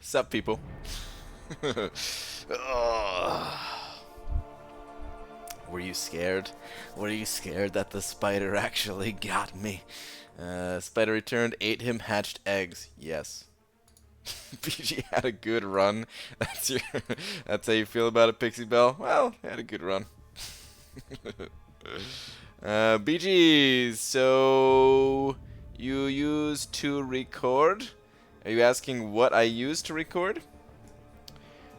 Sup, people? Ugh. Were you scared? Were you scared that the spider actually got me? Spider returned, ate him, hatched eggs. Yes. PG had a good run. That's your. That's how you feel about it, Pixie Bell. Well, had a good run. BG, so you use to record? Are you asking what I use to record?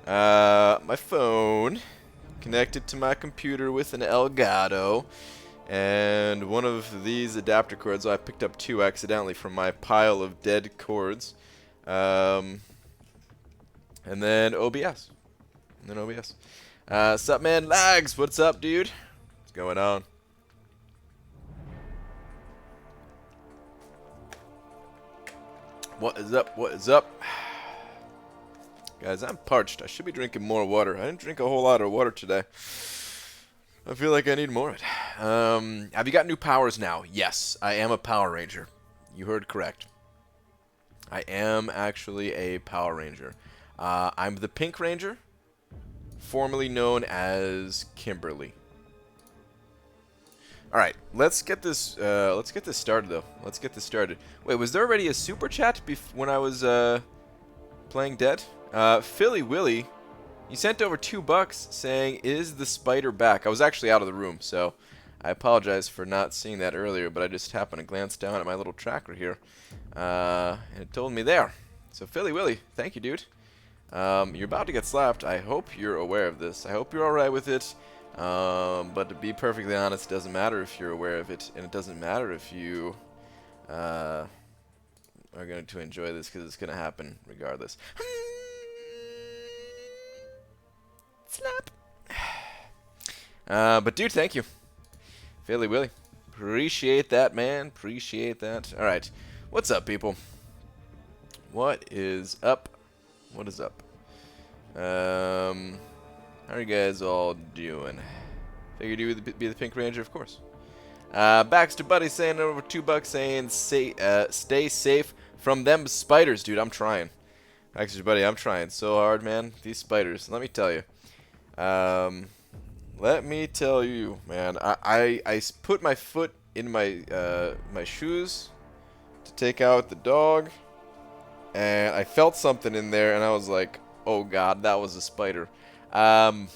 My phone connected to my computer with an Elgato, and one of these adapter cords. I picked up two accidentally from my pile of dead cords, and then OBS. Sup, man? Lags, what's up, dude? What's going on? What is up? What is up? Guys, I'm parched. I should be drinking more water. I didn't drink a whole lot of water today. I feel like I need more of it. Have you got new powers now? Yes, I am a Power Ranger. You heard correct. I am actually a Power Ranger. I'm the Pink Ranger, formerly known as Kimberly. All right, let's get this started though. Let's get this started. Wait, was there already a super chat when I was playing dead? Philly Willy, you sent over $2 saying, "Is the spider back?" I was actually out of the room, so I apologize for not seeing that earlier, but I just happened to glance down at my little tracker here, and it told me there. So Philly Willy, thank you, dude. You're about to get slapped. I hope you're aware of this. I hope you're alright with it. But to be perfectly honest, it doesn't matter if you're aware of it, and it doesn't matter if you are going to enjoy this, because it's going to happen regardless. Slap. But dude, thank you. Philly Willy. Appreciate that, man. Appreciate that. Alright. What's up, people? What is up? What is up? How are you guys all doing? Figured you would be the Pink Ranger, of course. Baxter Buddy saying over $2 saying, stay safe from them spiders, dude. I'm trying. Baxter Buddy, I'm trying so hard, man. These spiders, let me tell you. Let me tell you, man. I put my foot in my my shoes to take out the dog, and I felt something in there, and I was like, "Oh God, that was a spider." I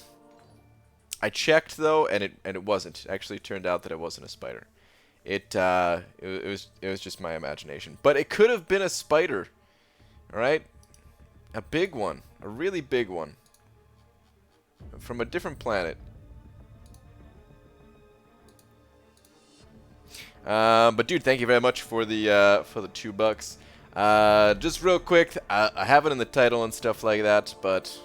checked though, and it wasn't. Actually, it turned out that it wasn't a spider. It was just my imagination, but it could have been a spider. All right, a big one, a really big one, from a different planet. But dude, thank you very much for the $2. Just real quick, I have it in the title and stuff like that, but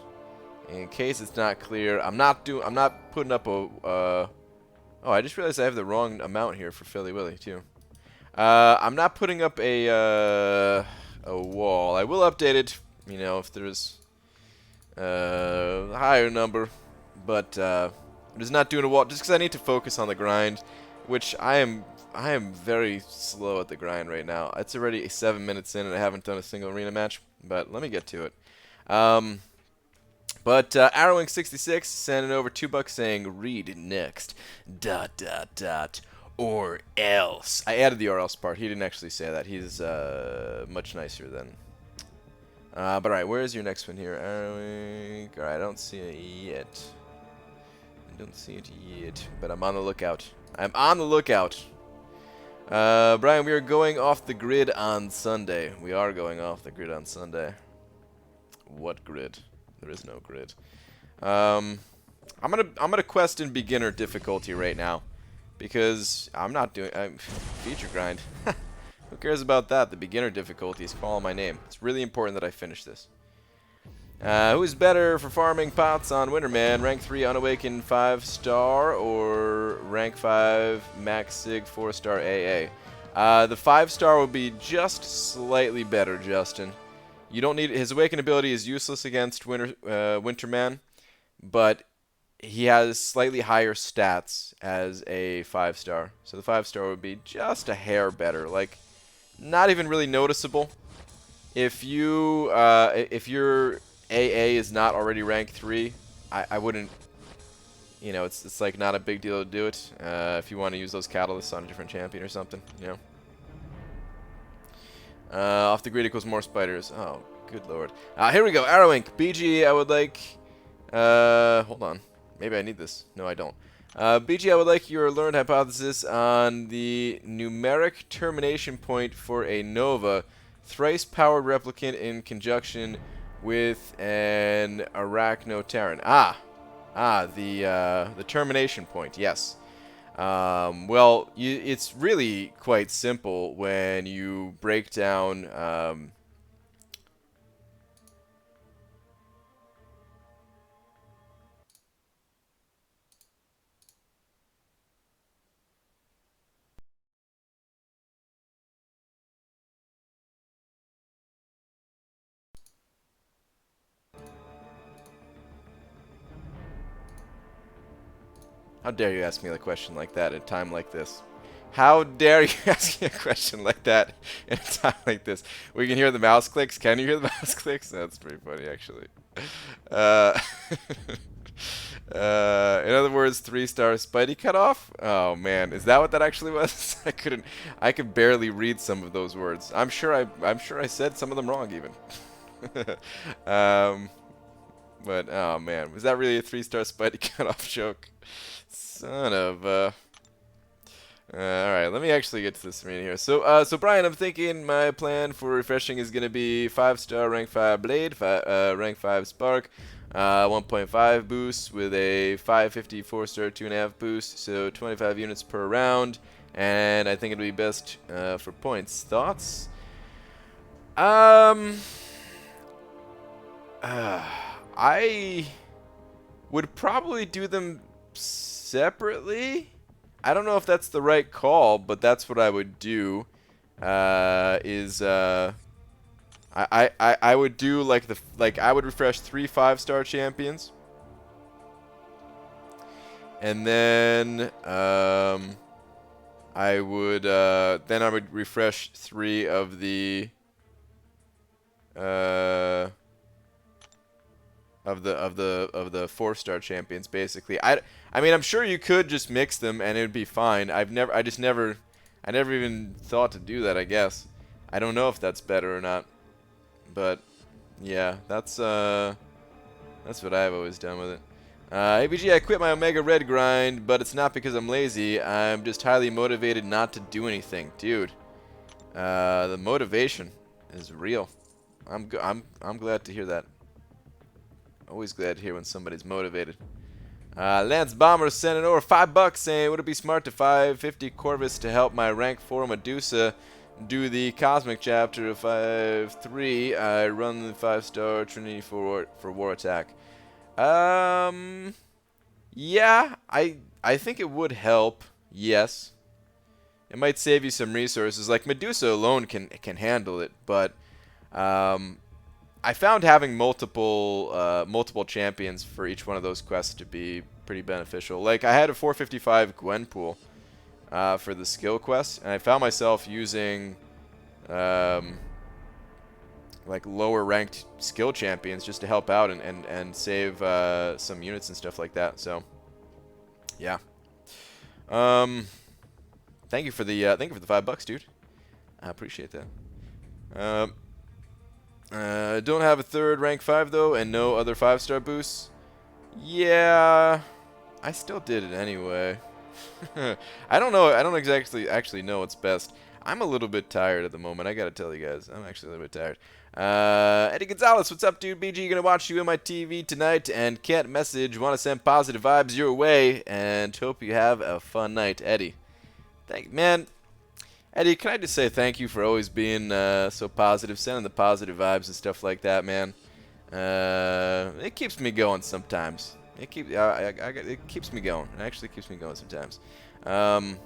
in case it's not clear, I'm not putting up a. Oh, I just realized I have the wrong amount here for Philly Willy too. I'm not putting up a wall. I will update it, you know, if there's a higher number, but I'm just not doing a wall just because I need to focus on the grind, which I am very slow at the grind right now. It's already 7 minutes in and I haven't done a single arena match, but let me get to it. But Arrowing66 sending over $2 saying, "Read next, ... or else." I added the or else part. He didn't actually say that. He's much nicer than. But alright, where is your next one here? Arrowing. Alright, I don't see it yet. But I'm on the lookout. I'm on the lookout. Brian, we are going off the grid on Sunday. We are going off the grid on Sunday. What grid? There is no grid. I'm gonna quest in beginner difficulty right now, because I'm not doing feature grind. Who cares about that? The beginner difficulty is calling my name. It's really important that I finish this. Who's better for farming pots on Winterman? Rank 3 Unawakened 5-star or rank 5 Max Sig 4-star AA? The 5-star would be just slightly better, Justin. You don't need his Awakened ability is useless against Winterman, but he has slightly higher stats as a 5-star. So the 5-star would be just a hair better, like not even really noticeable. if you if your AA is not already rank 3, I wouldn't. You know, it's like not a big deal to do it. If you want to use those catalysts on a different champion or something, you know. Off the grid equals more spiders. Oh, good lord. Here we go. Arrow Ink. BG, I would like... hold on. Maybe I need this. No, I don't. BG, I would like your learned hypothesis on the numeric termination point for a Nova thrice-powered replicant in conjunction with an Arachnoterran. The termination point, yes. Well, it's really quite simple when you break down... How dare you ask me a question like that at a time like this? How dare you ask me a question like that in a time like this? We can hear the mouse clicks. Can you hear the mouse clicks? That's pretty funny, actually. Uh, in other words, 3-star Spidey cutoff? Oh man, is that what that actually was? I could barely read some of those words. I'm sure I said some of them wrong even. But oh man, was that really a 3-star Spidey cutoff joke? Son of alright, let me actually get to this screen here. So Brian, I'm thinking my plan for refreshing is gonna be 5-star rank 5 blade, rank 5 spark, 1.5 boost with a 550 4-star 2.5 boost, so 25 units per round, and I think it'll be best for points. Thoughts? I would probably do them separately. I don't know if that's the right call, but that's what I would do. I would do I would refresh 3 5-star champions, and then I would refresh 3 of the of the 4-star champions, basically. I mean, I'm sure you could just mix them and it would be fine. I never even thought to do that, I guess. I don't know if that's better or not, but yeah, that's what I've always done with it. ABG, I quit my Omega Red grind, but it's not because I'm lazy. I'm just highly motivated not to do anything, dude. The motivation is real. I'm glad to hear that. Always glad to hear when somebody's motivated. Lance Bomber sent an over $5 saying, would it be smart to 550 Corvus to help my rank 4 Medusa do the Cosmic chapter of 5-3? I run the 5-star Trinity for war attack. Yeah, I think it would help. Yes. It might save you some resources. Like Medusa alone can handle it, but I found having multiple champions for each one of those quests to be pretty beneficial. Like, I had a 455 Gwenpool for the skill quest, and I found myself using like lower ranked skill champions just to help out and save some units and stuff like that. So yeah. Thank you for the $5, dude. I appreciate that. Don't have a third rank 5 though, and no other 5-star boosts. Yeah, I still did it anyway. I don't know. I don't actually know what's best. I'm a little bit tired at the moment. I gotta tell you guys, I'm actually a little bit tired. Eddie Gonzalez, what's up, dude? BG, gonna watch you in my TV tonight, and can't message. Want to send positive vibes your way, and hope you have a fun night, Eddie. Man. Eddie, can I just say thank you for always being so positive, sending the positive vibes and stuff like that, man. It keeps me going sometimes. It keeps me going. It actually keeps me going sometimes. But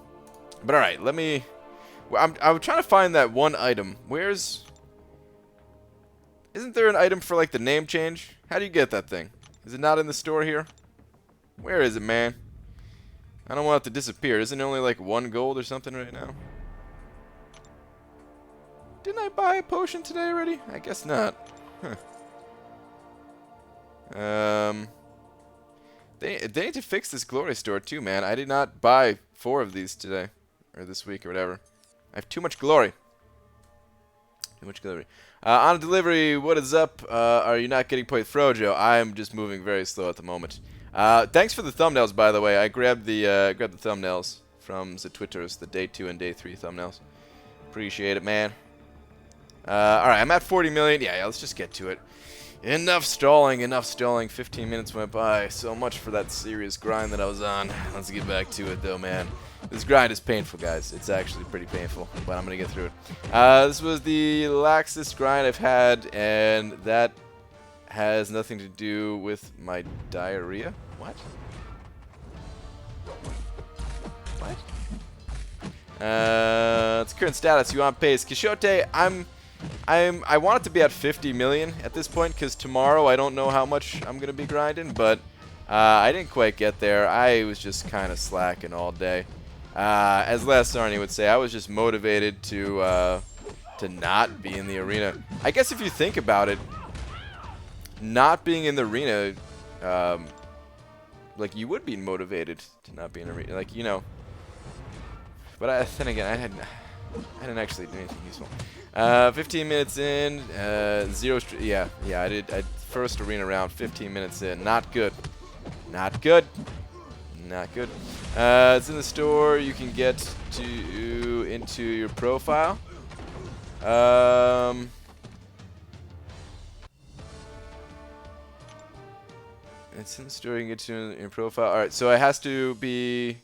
all right, let me. I'm trying to find that one item. Isn't there an item for like the name change? How do you get that thing? Is it not in the store here? Where is it, man? I don't want it to disappear. Isn't it only like 1 gold or something right now? Didn't I buy a potion today already? I guess not. Huh. They need to fix this glory store too, man. I did not buy 4 of these today. Or this week or whatever. I have too much glory. Too much glory. On delivery, what is up? Are you not getting played Frojo? I am just moving very slow at the moment. Thanks for the thumbnails, by the way. I grabbed the thumbnails from the Twitters, the day 2 and day 3 thumbnails. Appreciate it, man. Alright, I'm at 40 million. Yeah, let's just get to it. Enough stalling, enough stalling. 15 minutes went by. So much for that serious grind that I was on. Let's get back to it, though, man. This grind is painful, guys. It's actually pretty painful, but I'm going to get through it. This was the laxest grind I've had, and that has nothing to do with my diarrhea. What? What? It's current status. You on pace? Quixote, I want it to be at 50 million at this point, because tomorrow I don't know how much I'm going to be grinding, but I didn't quite get there. I was just kind of slacking all day. As Last Arnie would say, I was just motivated to not be in the arena. I guess if you think about it, not being in the arena, like, you would be motivated to not be in the arena, like, you know. But then again, I didn't actually do anything useful. 15 minutes in, yeah, I did. First arena round, 15 minutes in. Not good. Not good. Not good. It's in the store. You can get into your profile. It's in the store. You can get to your profile. All right, so it has to be.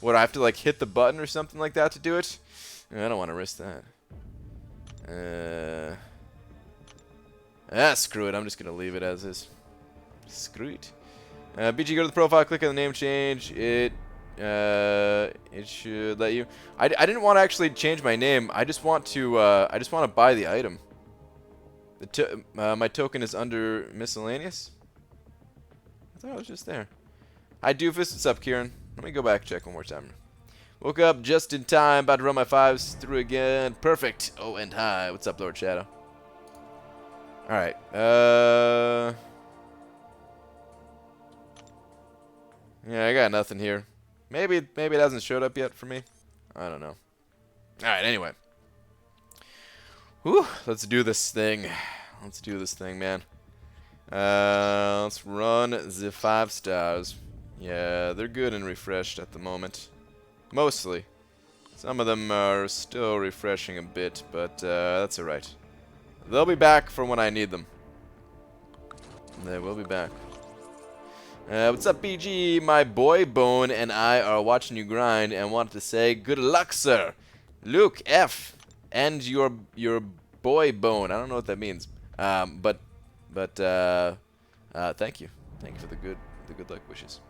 What, I have to like hit the button or something like that to do it? I don't want to risk that. Screw it. I'm just gonna leave it as is. Screw it. BG, go to the profile, click on the name change. It should let you. I didn't want to actually change my name. I just want to buy the item. My token is under miscellaneous. I thought it was just there. Hi Doofus, what's up, Kieran? Let me go back and check one more time. Woke up just in time, about to run my 5s through again. Perfect. Oh, and hi. What's up, Lord Shadow? Alright. Yeah, I got nothing here. Maybe it hasn't showed up yet for me. I don't know. Alright, anyway. Whew, let's do this thing. Let's do this thing, man. Let's run the 5 stars. Yeah, they're good and refreshed at the moment. Mostly. Some of them are still refreshing a bit, but that's alright. They'll be back for when I need them. They will be back. What's up, BG? My boy Bone and I are watching you grind and want to say good luck, sir. Luke F. and your boy Bone. I don't know what that means. But thank you. Thank you for the good luck wishes.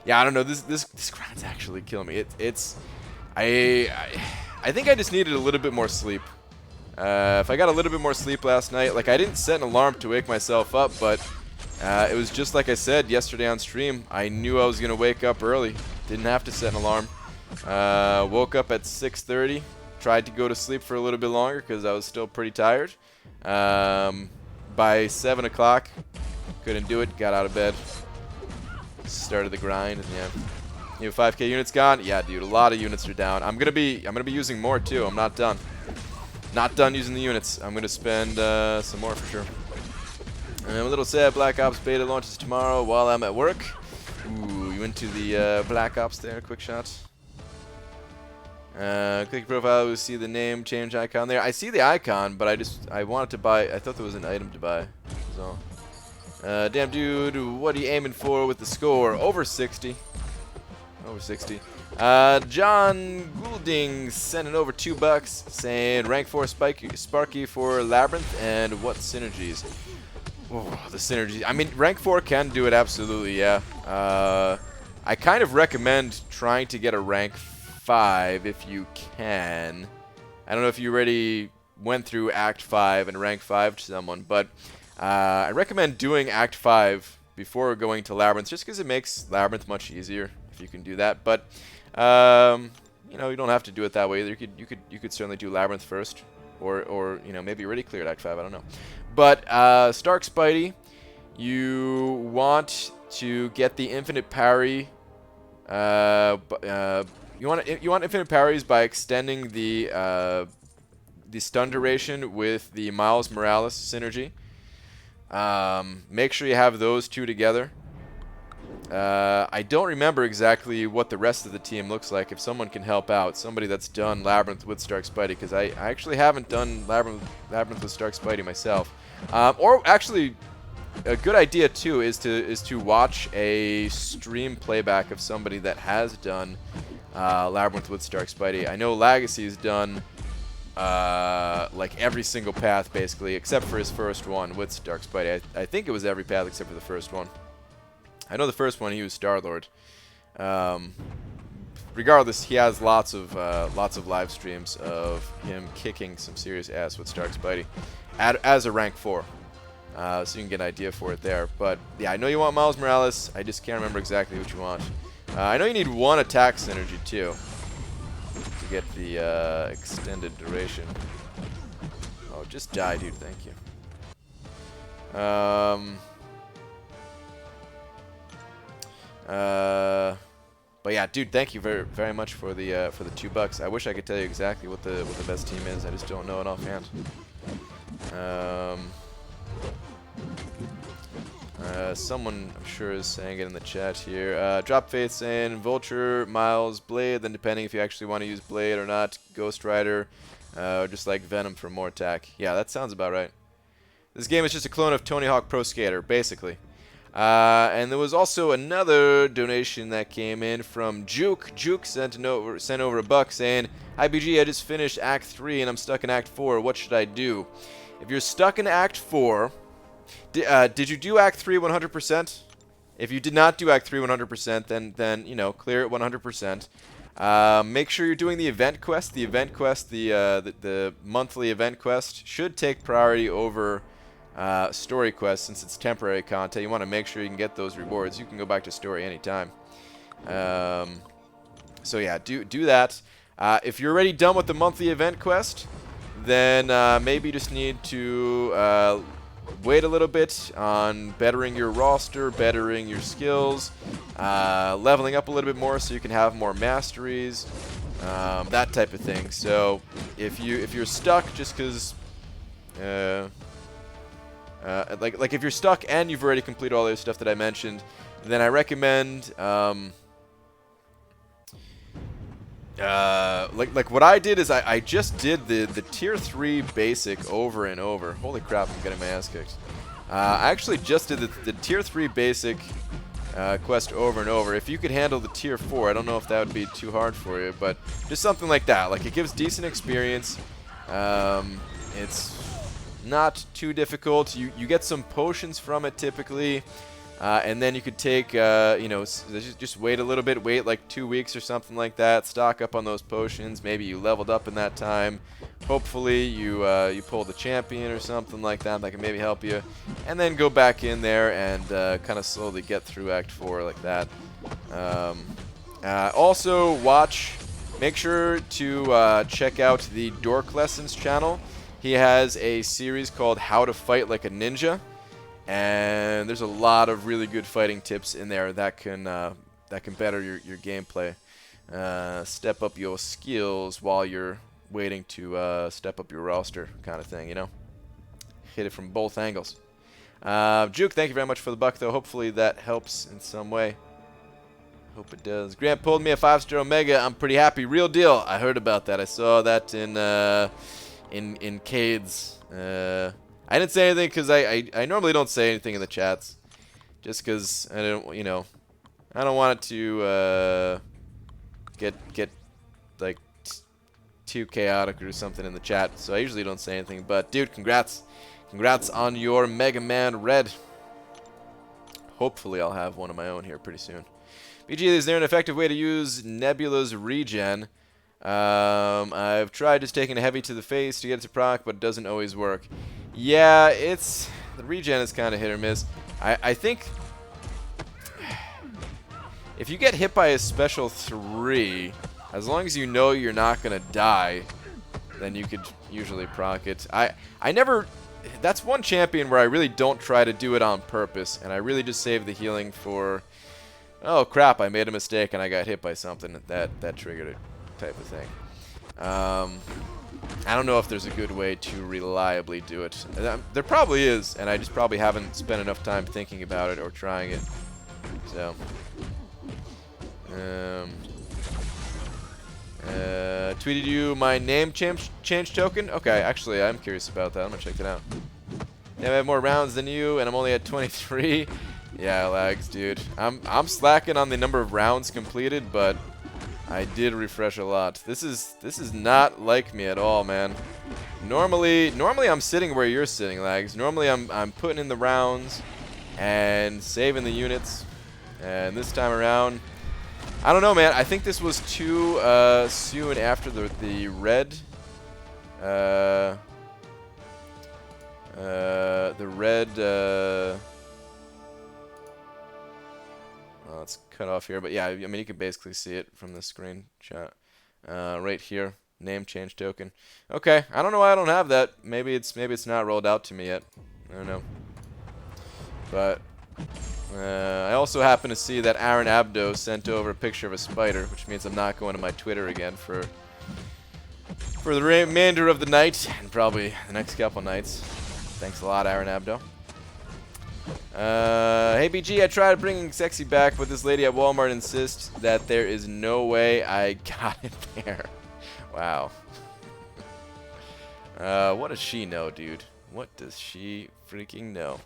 Yeah, I don't know. This grind's actually killing me. I think I just needed a little bit more sleep. If I got a little bit more sleep last night, like I didn't set an alarm to wake myself up, but it was just like I said yesterday on stream. I knew I was gonna wake up early. Didn't have to set an alarm. Woke up at 6:30. Tried to go to sleep for a little bit longer because I was still pretty tired. By 7 o'clock, couldn't do it. Got out of bed. Started the grind, and yeah. You have 5k units gone? Yeah, dude, a lot of units are down. I'm gonna be using more too. I'm not done. Not done using the units. I'm gonna spend some more for sure. And I'm a little sad. Black Ops beta launches tomorrow while I'm at work. Ooh, you into the Black Ops there? Quick shot. Click profile. We see the name change icon there. I see the icon, but I wanted to buy. I thought there was an item to buy. So. Damn dude, what are you aiming for with the score? Over 60. Over 60. John Goulding sending over $2 saying rank 4 Sparky for Labyrinth and what synergies? Oh, the synergies. I mean, rank 4 can do it absolutely, yeah. I kind of recommend trying to get a rank 5 if you can. I don't know if you already went through Act 5 and rank 5 to someone, but I recommend doing Act 5 before going to Labyrinth, just because it makes Labyrinth much easier if you can do that. But you know, you don't have to do it that way either. You could certainly do Labyrinth first, or you know, maybe you already cleared Act 5. I don't know. But Stark Spidey, you want to get the infinite parry. You want infinite parries by extending the stun duration with the Miles Morales synergy. Make sure you have those two together. I don't remember exactly what the rest of the team looks like. If someone can help out, somebody that's done Labyrinth with Stark Spidey, because I actually haven't done Labyrinth with Stark Spidey myself. Or actually, a good idea too is to watch a stream playback of somebody that has done Labyrinth with Stark Spidey. I know Legacy's done like every single path basically, except for his first one with Stark Spidey. I think it was every path except for the first one. I know the first one he was Star-Lord. Regardless, he has lots of live streams of him kicking some serious ass with Stark Spidey as a rank 4. So you can get an idea for it there. But yeah, I know you want Miles Morales. I just can't remember exactly what you want. I know you need 1 attack synergy too to get the extended duration. Oh, just die, dude. Thank you. But yeah, dude, thank you very, very much for the $2. I wish I could tell you exactly what the best team is. I just don't know it offhand. Someone I'm sure is saying it in the chat here. Drop Faith saying Vulture, Miles, Blade. Then depending if you actually want to use Blade or not, Ghost Rider, or just like Venom for more attack. Yeah, that sounds about right. This game is just a clone of Tony Hawk Pro Skater, basically. And there was also another donation that came in from Juke. Juke sent over $1 saying, "Hi BG, I just finished Act 3 and I'm stuck in Act 4. What should I do?" If you're stuck in Act 4, did you do Act 3 100%? If you did not do Act 3 100%, then you know, clear it 100%. Make sure you're doing the event quest. The monthly event quest should take priority over story quest, since it's temporary content. You want to make sure you can get those rewards. You can go back to story anytime. So yeah, do that. If you're already done with the monthly event quest, then maybe you just need to wait a little bit on bettering your roster, bettering your skills, leveling up a little bit more so you can have more masteries, that type of thing. So if you're stuck just because like if you're stuck and you've already completed all the stuff that I mentioned, then I recommend like what I did is I just did the tier 3 basic over and over. Holy crap, I'm getting my ass kicked. I actually just did the tier 3 basic quest over and over. If you could handle the tier 4, I don't know if that would be too hard for you, but just something like that. Like, it gives decent experience. It's not too difficult. You get some potions from it typically, and then you could take you know, just wait a little bit, wait like 2 weeks or something like that, stock up on those potions. Maybe you leveled up in that time. Hopefully you pull the champion or something like that that can maybe help you, and then go back in there and kind of slowly get through Act 4 like that. Also make sure to check out the Dork Lessons channel. He has a series called How to Fight Like a Ninja, and there's a lot of really good fighting tips in there that can better your gameplay, step up your skills while you're waiting to step up your roster, kind of thing, you know. Hit it from both angles. Juke, thank you very much for the $1, though. Hopefully that helps in some way. Hope it does. Grant pulled me a 5-star Omega. I'm pretty happy. Real deal. I heard about that. I saw that in Cade's. I didn't say anything because I normally don't say anything in the chats, just because I don't, you know, I don't want it to get like too chaotic or something in the chat, so I usually don't say anything. But dude, congrats on your Mega Man Red. Hopefully I'll have one of my own here pretty soon. BG, is there an effective way to use Nebula's regen? I've tried just taking a heavy to the face to get it to proc, but it doesn't always work. Yeah, the regen is kind of hit or miss. I think if you get hit by a special 3, As long as you know you're not gonna die, then you could usually proc it. I never... That's one champion where I really don't try to do it on purpose, and I really just save the healing for... Oh crap, I made a mistake and I got hit by something. That triggered it, type of thing. I don't know if there's a good way to reliably do it. There probably is, and I just probably haven't spent enough time thinking about it or trying it. So... tweeted you my name change token? Okay, actually, I'm curious about that. I'm gonna check it out. Yeah, I have more rounds than you, and I'm only at 23. Yeah, lags, dude. I'm slacking on the number of rounds completed, but I did refresh a lot. This is not like me at all, man. Normally I'm sitting where you're sitting, lags. Normally I'm putting in the rounds and saving the units, and this time around, I don't know, man. I think this was too soon after the red. Well, it's cut off here, but yeah, I mean you can basically see it from the screenshot right here. Name change token. Okay, I don't know why I don't have that. Maybe it's not rolled out to me yet. I don't know. But I also happen to see that Aaron Abdo sent over a picture of a spider, which means I'm not going to my Twitter again for the remainder of the night and probably the next couple nights. Thanks a lot, Aaron Abdo. Hey BG, I tried bringing Sexy back, but this lady at Walmart insists that there is no way I got it there. Wow. What does she know, dude? What does she freaking know?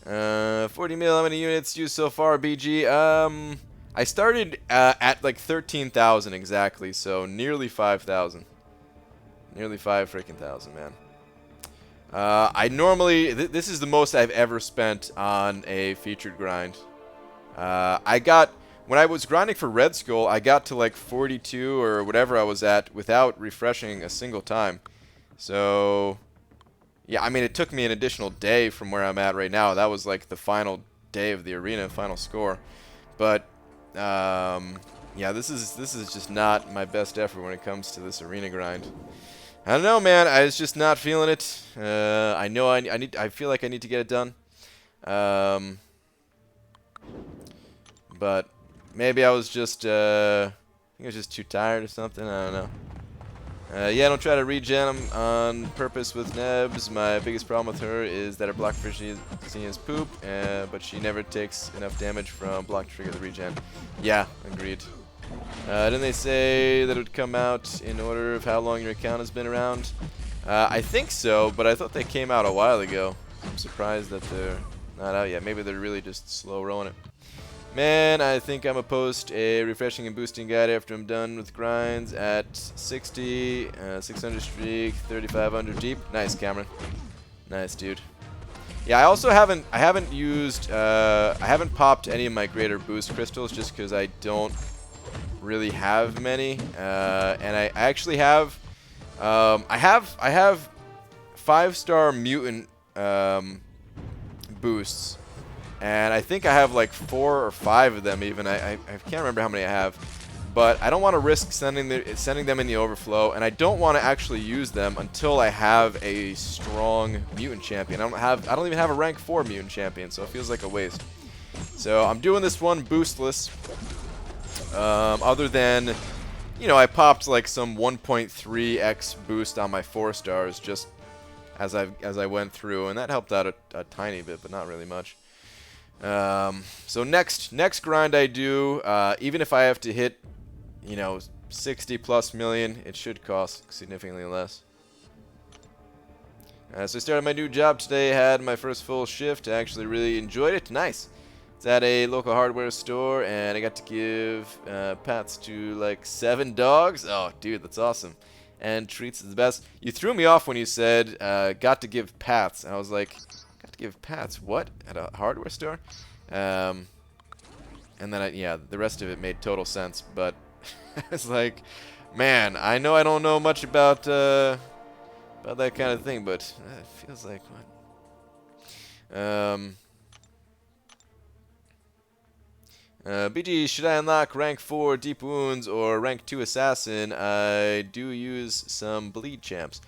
40 mil, how many units used so far, BG? I started at like 13,000 exactly, so nearly 5,000. Nearly 5 freaking thousand, man. I normally, this is the most I've ever spent on a featured grind. When I was grinding for Red Skull, I got to like 42 or whatever I was at without refreshing a single time. So... yeah, I mean, it took me an additional day from where I'm at right now. That was like the final day of the arena, final score. But, yeah, this is just not my best effort when it comes to this arena grind. I don't know, man. I was just not feeling it. I know I feel like I need to get it done. But maybe I was just, I think I was just too tired or something. I don't know. Yeah, don't try to regen on purpose with Nebs. My biggest problem with her is that her block efficiency is poop, but she never takes enough damage from block to trigger the regen. Yeah, agreed. Didn't they say that it would come out in order of how long your account has been around? I think so, but I thought they came out a while ago. I'm surprised that they're not out yet. Maybe they're really just slow rolling it. Man, I think I'm gonna post a refreshing and boosting guide after I'm done with grinds at 60, 600 streak, 3500 deep. Nice, Cameron. Nice, dude. Yeah, I also haven't used, I haven't popped any of my greater boost crystals just because I don't really have many. And I actually have, I have 5-star mutant boosts. And I think I have like 4 or 5 of them even. I can't remember how many I have. But I don't want to risk sending them in the overflow. And I don't want to actually use them until I have a strong mutant champion. I don't even have a rank 4 mutant champion, so it feels like a waste. So I'm doing this one boostless. Other than, you know, I popped like some 1.3x boost on my 4 stars just as I went through, and that helped out a tiny bit, but not really much. So next grind I do, even if I have to hit, you know, 60+ million, it should cost significantly less. So I started my new job today, had my first full shift, I actually really enjoyed it. Nice. It's at a local hardware store, and I got to give pats to like 7 dogs. Oh, dude, that's awesome. And treats is the best. You threw me off when you said got to give pats, and I was like, give pats what at a hardware store, and then yeah, the rest of it made total sense. But it's like, man, I know I don't know much about that kind of thing, but it feels like what. BG, should I unlock rank 4 Deep Wounds or rank 2 Assassin? I do use some bleed champs.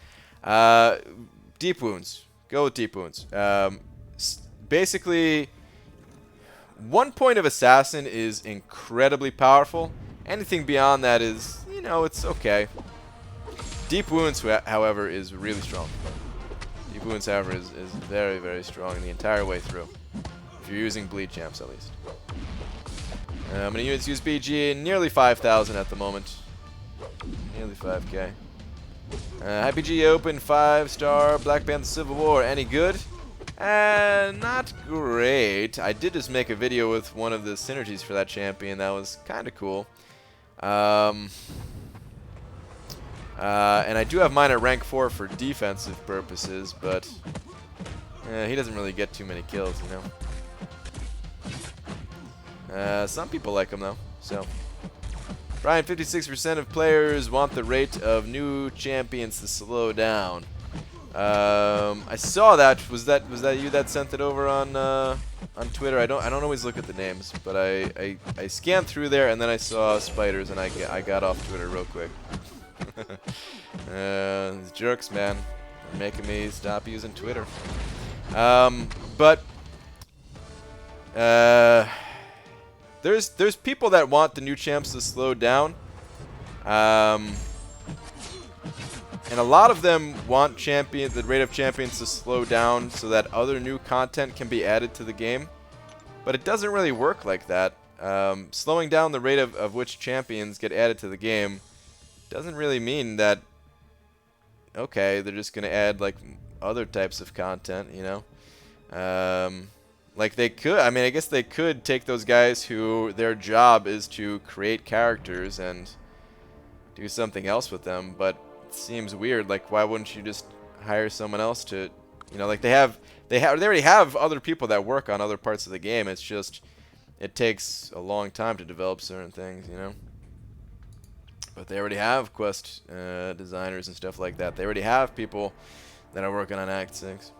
Deep Wounds. Go with Deep Wounds. Basically, 1 point of Assassin is incredibly powerful. Anything beyond that is, you know, it's okay. Deep Wounds, however, is really strong. Deep Wounds, however, is very, very strong the entire way through. If you're using bleed champs, at least. How many units use BG? Nearly 5,000 at the moment. Nearly 5k. Hi BG Open 5-star Black Panther Civil War. Any good? Not great. I did just make a video with one of the synergies for that champion. That was kind of cool. And I do have mine at rank 4 for defensive purposes, but he doesn't really get too many kills, you know. Some people like him though. So, Brian, 56% of players want the rate of new champions to slow down. I saw that. Was that you that sent it over on Twitter? I don't always look at the names, but I scanned through there and then I saw spiders and I got off Twitter real quick. These jerks, man, they're making me stop using Twitter. But there's people that want the new champs to slow down, and a lot of them want the rate of champions to slow down so that other new content can be added to the game. But it doesn't really work like that. Slowing down the rate of which champions get added to the game doesn't really mean that, okay, they're just gonna add like other types of content, you know. Like they could, I mean, I guess they could take those guys who their job is to create characters and do something else with them, but it seems weird. Like, why wouldn't you just hire someone else to, you know, like they already have other people that work on other parts of the game. It's just, it takes a long time to develop certain things, you know. But they already have quest designers and stuff like that. They already have people that are working on Act 6.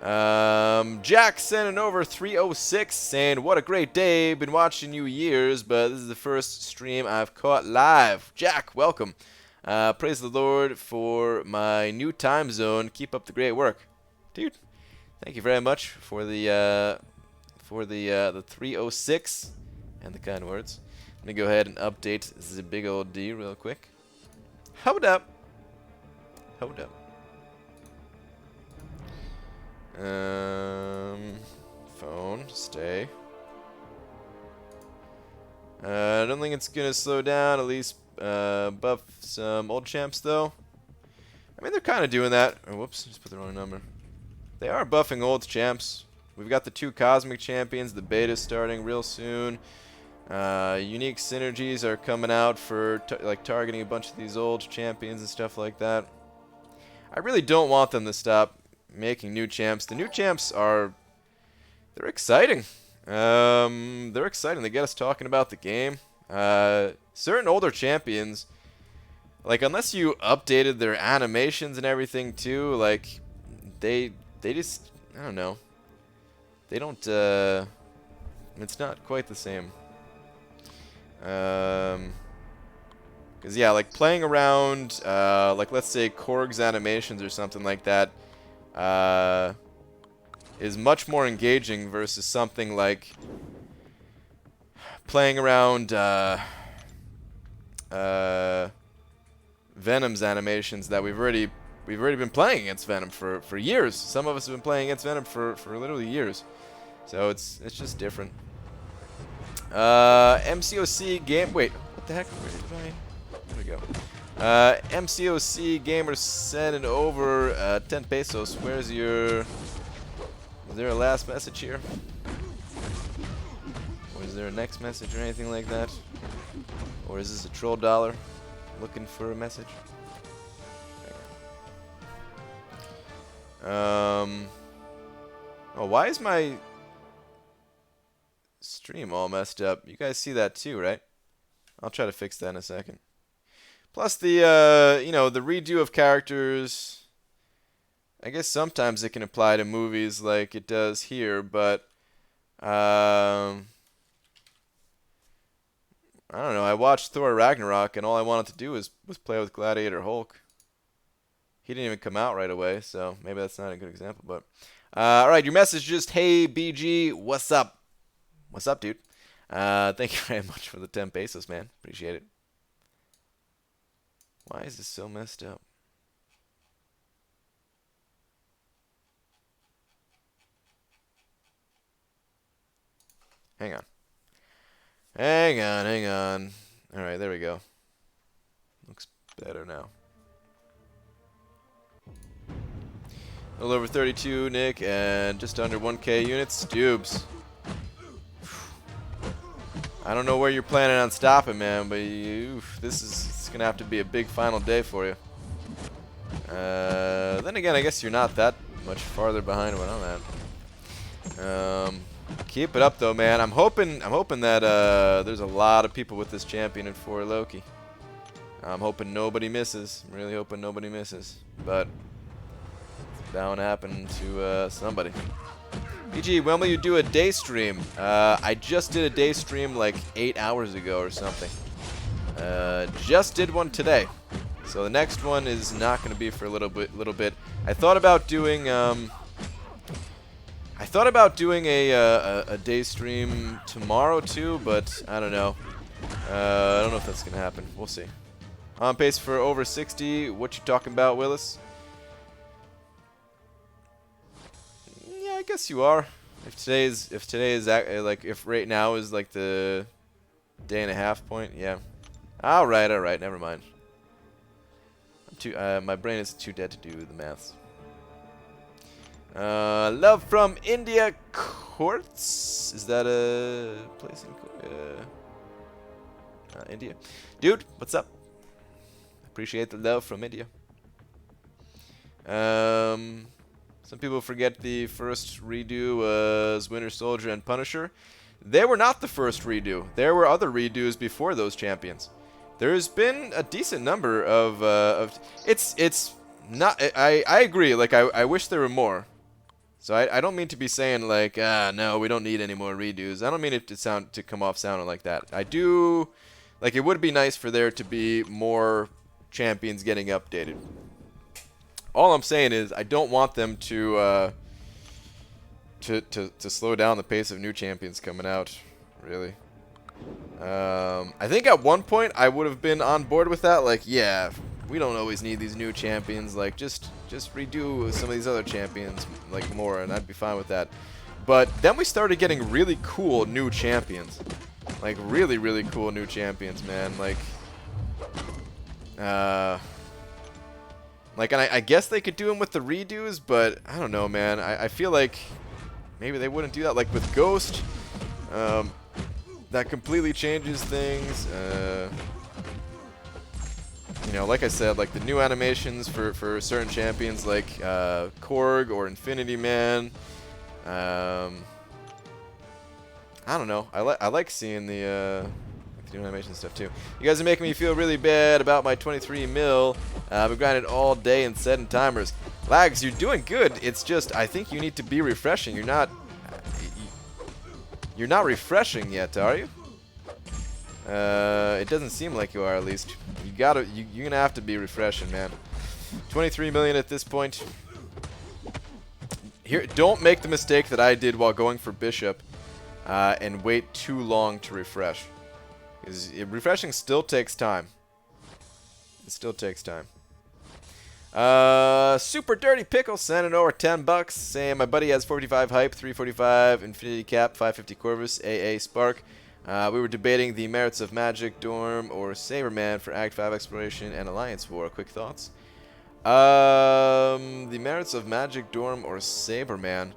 Jack sending over 306 saying, what a great day, been watching you years, but this is the first stream I've caught live. Jack, welcome. Praise the Lord for my new time zone. Keep up the great work. Dude, thank you very much for the 306 and the kind words. Let me go ahead and update the big old D real quick. Hold up. Hold up. Phone, stay. I don't think it's gonna slow down, at least buff some old champs though. I mean, they're kind of doing that. Oh, whoops, just put the wrong number. They are buffing old champs. We've got the 2 cosmic champions, the beta's starting real soon. Unique synergies are coming out for like targeting a bunch of these old champions and stuff like that. I really don't want them to stop making new champs. The new champs they're exciting. They're exciting. They get us talking about the game. Certain older champions, like, unless you updated their animations and everything too, like, they just, I don't know. They don't, it's not quite the same. Because, yeah, like, playing around, like, let's say Korg's animations or something like that, is much more engaging versus something like playing around Venom's animations that we've already been playing against Venom for years. Some of us have been playing against Venom for literally years. So it's just different. MCOC game. Wait, what the heck? Where did there we go. MCOC gamer sending over 10 pesos. Where's your? Is there a last message here? Or is there a next message or anything like that? Or is this a troll dollar looking for a message? Oh, why is my stream all messed up? You guys see that too, right? I'll try to fix that in a second. Plus the, you know, the redo of characters. I guess sometimes it can apply to movies like it does here, but, I don't know. I watched Thor Ragnarok, and all I wanted to do was play with Gladiator Hulk. He didn't even come out right away, so maybe that's not a good example. But all right, your message just, hey BG, what's up? What's up, dude? Thank you very much for the 10 pesos, man. Appreciate it. Why is this so messed up? Hang on. Hang on, hang on. All right, there we go. Looks better now. A little over 32, Nick, and just under 1K units. Dubes. I don't know where you're planning on stopping, man, but this is gonna have to be a big final day for you. Then again, I guess you're not that much farther behind what I'm at. Keep it up though, man. I'm hoping that there's a lot of people with this champion in 4 Loki. I'm hoping nobody misses. I'm really hoping nobody misses, but it's bound to happen to somebody. BG, when will you do a day stream? I just did a day stream like 8 hours ago or something. Just did one today. So the next one is not going to be for a little bit. I thought about doing a day stream tomorrow too, but I don't know. I don't know if that's going to happen. We'll see. On pace for over 60. What you talking about, Willis? I guess you are. If right now is like the day and a half point, yeah. All right, never mind. My brain is too dead to do the maths. Love from India Courts. Is that a place in India? Dude, what's up? Appreciate the love from India. Some people forget the first redo was Winter Soldier and Punisher. They were not the first redo. There were other redos before those champions. There's been a decent number of it's not. I agree. Like I wish there were more. So I don't mean to be saying like no, we don't need any more redos. I don't mean it to come off sounding like that. I do like it would be nice for there to be more champions getting updated. All I'm saying is I don't want them to slow down the pace of new champions coming out, really. I think at one point I would have been on board with that. Like, yeah, we don't always need these new champions. Like, just redo some of these other champions like more, and I'd be fine with that. But then we started getting really cool new champions, like really, really cool new champions, man. Like, and I guess they could do them with the redos, but I don't know, man. I feel like maybe they wouldn't do that. Like with Ghost, that completely changes things. You know, like I said, like the new animations for certain champions, like Korg or Infinity Man. I don't know. I like seeing the new animation stuff too. You guys are making me feel really bad about my 23 mil. I've been grinding all day and setting timers. Lags, you're doing good. It's just I think you need to be refreshing. You're not refreshing yet, are you? It doesn't seem like you are, at least. You're gonna have to be refreshing, man. 23 million at this point. Here, don't make the mistake that I did while going for Bishop, and wait too long to refresh. Because refreshing still takes time. It still takes time. Super Dirty Pickle sending over 10 bucks, saying my buddy has 45 hype, 345 Infinity Cap, 550 Corvus, AA Spark. We were debating the merits of Magic, Dorm, or Saberman for Act 5 Exploration and Alliance War. Quick thoughts? The merits of Magic, Dorm, or Saberman.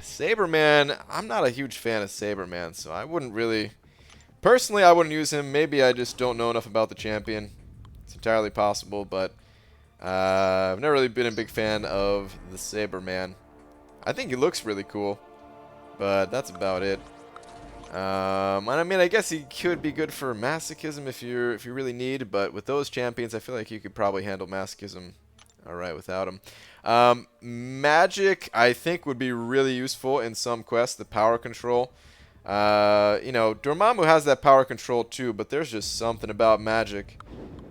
Saberman, I'm not a huge fan of Saberman, so I wouldn't really... Personally, I wouldn't use him. Maybe I just don't know enough about the champion. It's entirely possible, but I've never really been a big fan of the Saberman. I think he looks really cool, but that's about it. And I mean, I guess he could be good for Masochism if you really need, but with those champions, I feel like you could probably handle Masochism alright without him. Magic, I think, would be really useful in some quests, the power control. You know, Dormammu has that power control too, but there's just something about magic.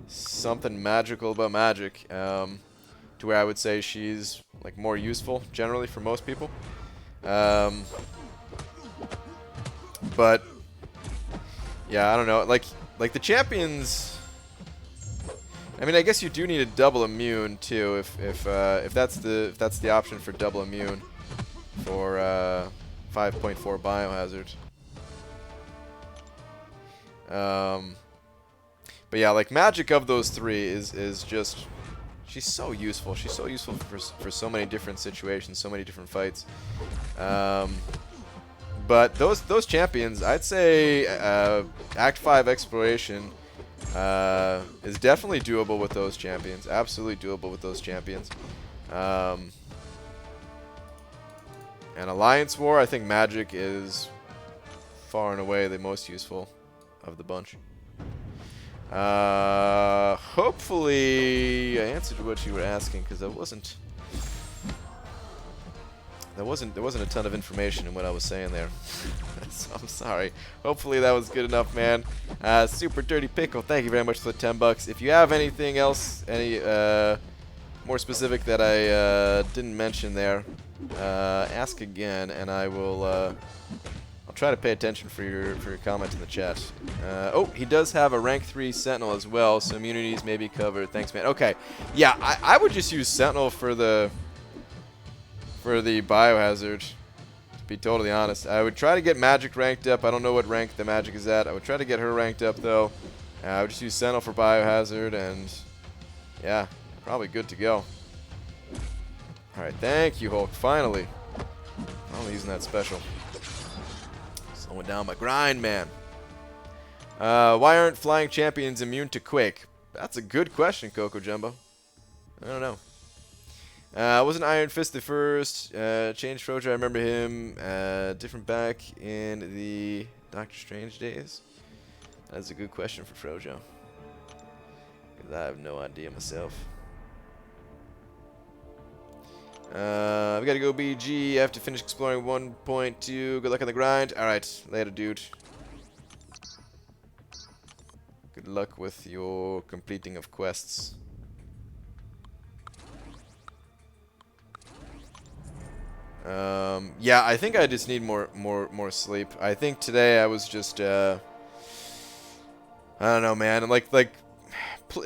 Something magical about magic. To where I would say she's like more useful generally for most people. But yeah, I don't know. Like the champions. I mean, I guess you do need a double immune too, if that's the option for double immune for 5.4 biohazard. But yeah, like magic of those three is just, she's so useful. She's so useful for so many different situations, so many different fights. But those champions, I'd say Act 5 Exploration is definitely doable with those champions. Absolutely doable with those champions. And Alliance War, I think magic is far and away the most useful of the bunch. Hopefully I answered what you were asking, because there wasn't a ton of information in what I was saying there. So I'm sorry. Hopefully that was good enough, man. Super Dirty Pickle, thank you very much for the 10 bucks. If you have anything else, any more specific that I didn't mention there, ask again, and I will I'll try to pay attention for your comment in the chat. Oh, he does have a rank 3 Sentinel as well, so immunities may be covered. Thanks, man. Okay, yeah, I would just use Sentinel for the biohazard, to be totally honest. I would try to get Magic ranked up. I don't know what rank the Magic is at. I would try to get her ranked up, though. I would just use Sentinel for biohazard, and yeah, probably good to go. Alright, thank you, Hulk. Finally. Finally using that special. Slowing down my grind, man. Why aren't flying champions immune to Quake? That's a good question, Coco Jumbo. I don't know. Wasn't Iron Fist the first? Changed Frojo, I remember him. Different back in the Doctor Strange days? That's a good question for Frojo. Because I have no idea myself. We gotta go BG. I have to finish exploring 1.2. Good luck on the grind. Alright, later, dude. Good luck with your completing of quests. Yeah, I think I just need more sleep. I think today I was just I don't know, man.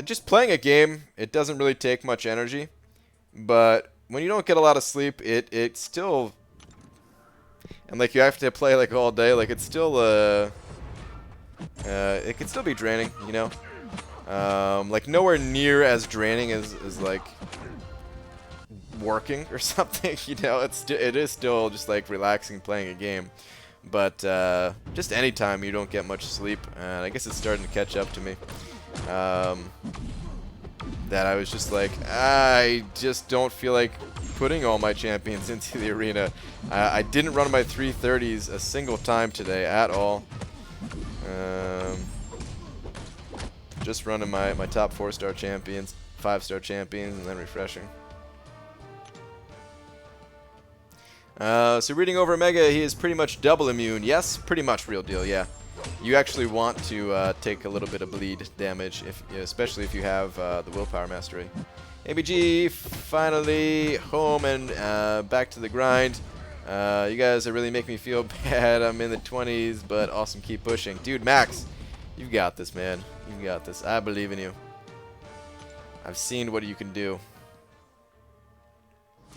Just playing a game, it doesn't really take much energy, but when you don't get a lot of sleep, it still, and like you have to play like all day, like it's still it can still be draining, you know. Like nowhere near as draining as like working or something, you know. It is still just like relaxing playing a game, but just anytime you don't get much sleep, and I guess it's starting to catch up to me, that I was just like, I just don't feel like putting all my champions into the arena. I didn't run my 330s a single time today at all. Just running my top 4-star champions, 5-star champions, and then refreshing. So reading over Omega, he is pretty much double immune. Yes, pretty much, real deal, yeah. You actually want to take a little bit of bleed damage, especially if you have the Willpower Mastery. ABG, finally home and back to the grind. You guys are really making me feel bad. I'm in the 20s, but awesome, keep pushing. Dude, Max, you've got this, man. You've got this. I believe in you. I've seen what you can do.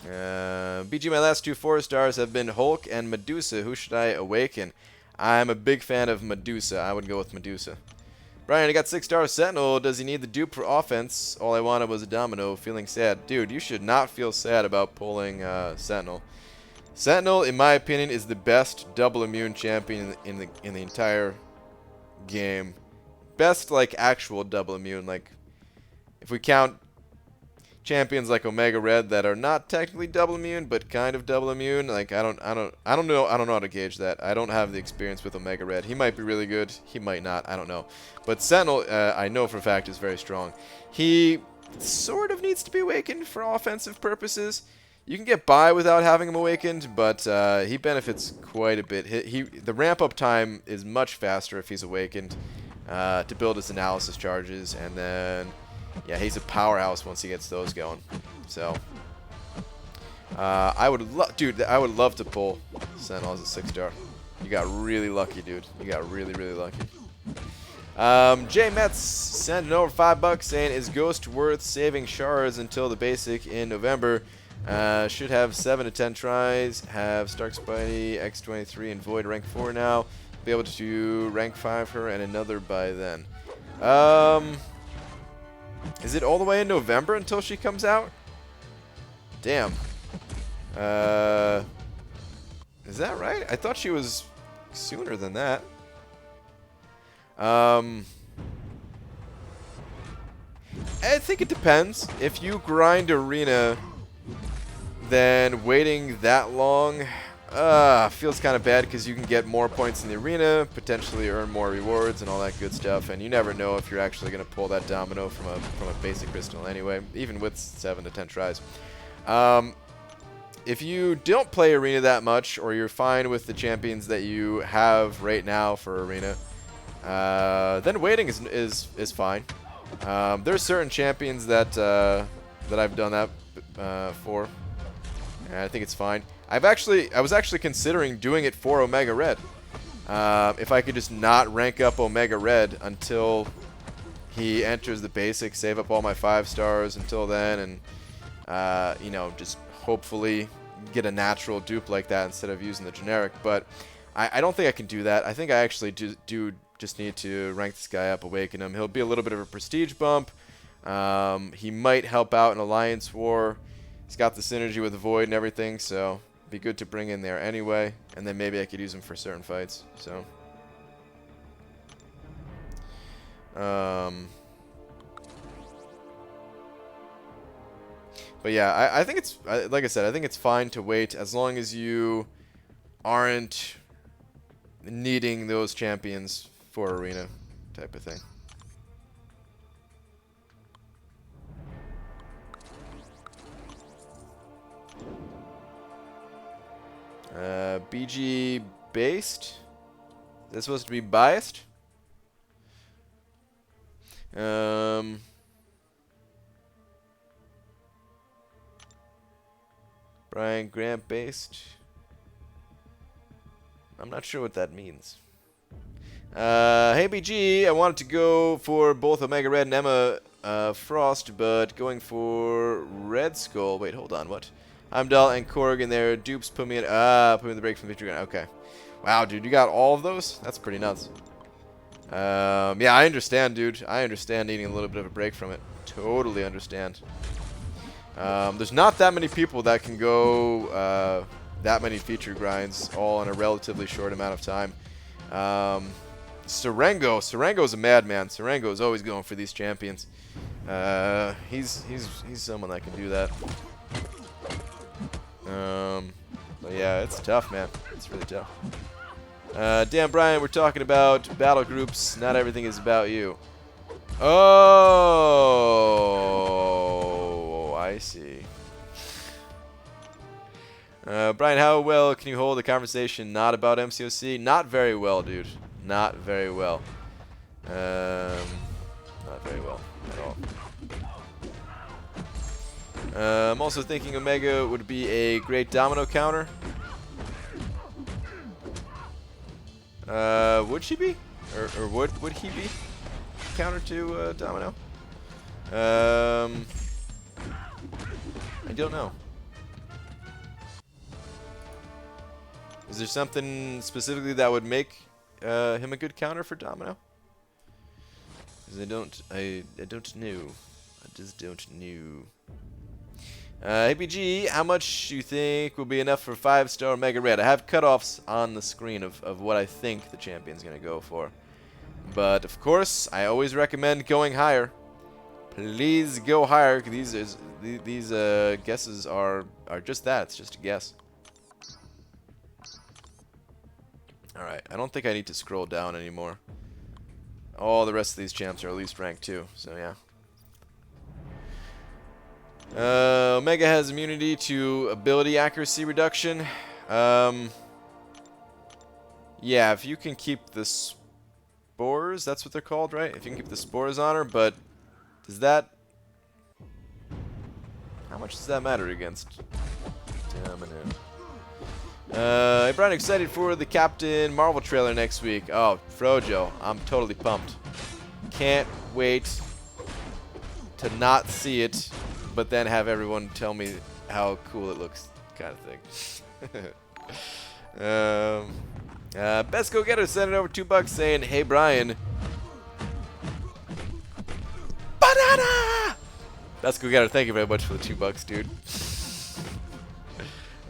BG, my last 2 4-stars have been Hulk and Medusa. Who should I awaken? I'm a big fan of Medusa. I would go with Medusa. Brian, I got 6-star Sentinel. Does he need the dupe for offense? All I wanted was a Domino. Feeling sad. Dude, you should not feel sad about pulling Sentinel. Sentinel, in my opinion, is the best double immune champion in the entire game. Best, like, actual double immune. Like, if we count champions like Omega Red that are not technically double immune but kind of double immune, like I don't know how to gauge that. I don't have the experience with Omega Red. He might be really good, he might not, I don't know. But Sentinel, I know for a fact, is very strong. He sort of needs to be awakened for offensive purposes. You can get by without having him awakened, but he benefits quite a bit. The ramp-up time is much faster if he's awakened to build his analysis charges, and then, yeah, he's a powerhouse once he gets those going. So, I would love to pull Sentinel as a 6-star. You got really lucky, dude. You got really, really lucky. J Metz sending over $5 saying, is Ghost worth saving shards until the basic in November? Should have 7 to 10 tries. Have Stark Spidey, X23, and Void rank 4 now. Be able to rank 5 her and another by then. Is it all the way in November until she comes out? Damn. Is that right? I thought she was sooner than that. I think it depends. If you grind arena, then waiting that long feels kind of bad because you can get more points in the arena, potentially earn more rewards and all that good stuff, and you never know if you're actually going to pull that domino from a basic crystal anyway, even with 7 to 10 tries. If you don't play arena that much, or you're fine with the champions that you have right now for arena, then waiting is fine. There's certain champions that I've done that for, and I think it's fine. I was actually considering doing it for Omega Red. If I could just not rank up Omega Red until he enters the basic, save up all my 5 stars until then, and you know, just hopefully get a natural dupe like that instead of using the generic. But I don't think I can do that. I think I actually do just need to rank this guy up, awaken him. He'll be a little bit of a prestige bump. He might help out in Alliance War. He's got the synergy with the Void and everything, so be good to bring in there anyway. And then maybe I could use him for certain fights. So, but yeah, I think it's, like I said, I think it's fine to wait as long as you aren't needing those champions for arena type of thing. BG based? Is that supposed to be biased? Brian Grant based? I'm not sure what that means. Hey BG, I wanted to go for both Omega Red and Emma Frost, but going for Red Skull. Wait, hold on, what? Heimdall and Korg in there. Dupes put me in the break from Victory Ground. Okay. Wow, dude, you got all of those? That's pretty nuts. Yeah, I understand, dude. I understand needing a little bit of a break from it. Totally understand. There's not that many people that can go that many feature grinds all in a relatively short amount of time. Serengo's a madman. Serengo's always going for these champions. He's someone that can do that. But yeah, it's tough, man. It's really tough. Damn, Brian, we're talking about battle groups. Not everything is about you. Oh, I see. Brian, how well can you hold a conversation not about MCOC? Not very well, dude. Not very well. Not very well at all. I'm also thinking Omega would be a great domino counter. Would she be? Or would he be? Counter to domino? I don't know. Is there something specifically that would make him a good counter for domino? Because I don't know. I just don't know. APG, how much you think will be enough for 5-star Mega Red? I have cutoffs on the screen of what I think the champion's going to go for. But, of course, I always recommend going higher. Please go higher, because these guesses are just that. It's just a guess. Alright, I don't think I need to scroll down anymore. All the rest of these champs are at least rank 2, so yeah. Omega has immunity to ability accuracy reduction. Yeah, if you can keep the spores, that's what they're called, right? If you can keep the spores on her, but does that... How much does that matter against Domino? Hey, Brian, excited for the Captain Marvel trailer next week. Oh, Frojo, I'm totally pumped. Can't wait to not see it, but then have everyone tell me how cool it looks, kind of thing. Best Go Getter sent it over $2 saying, "Hey Brian, banana." Best Go Getter, thank you very much for the $2, dude.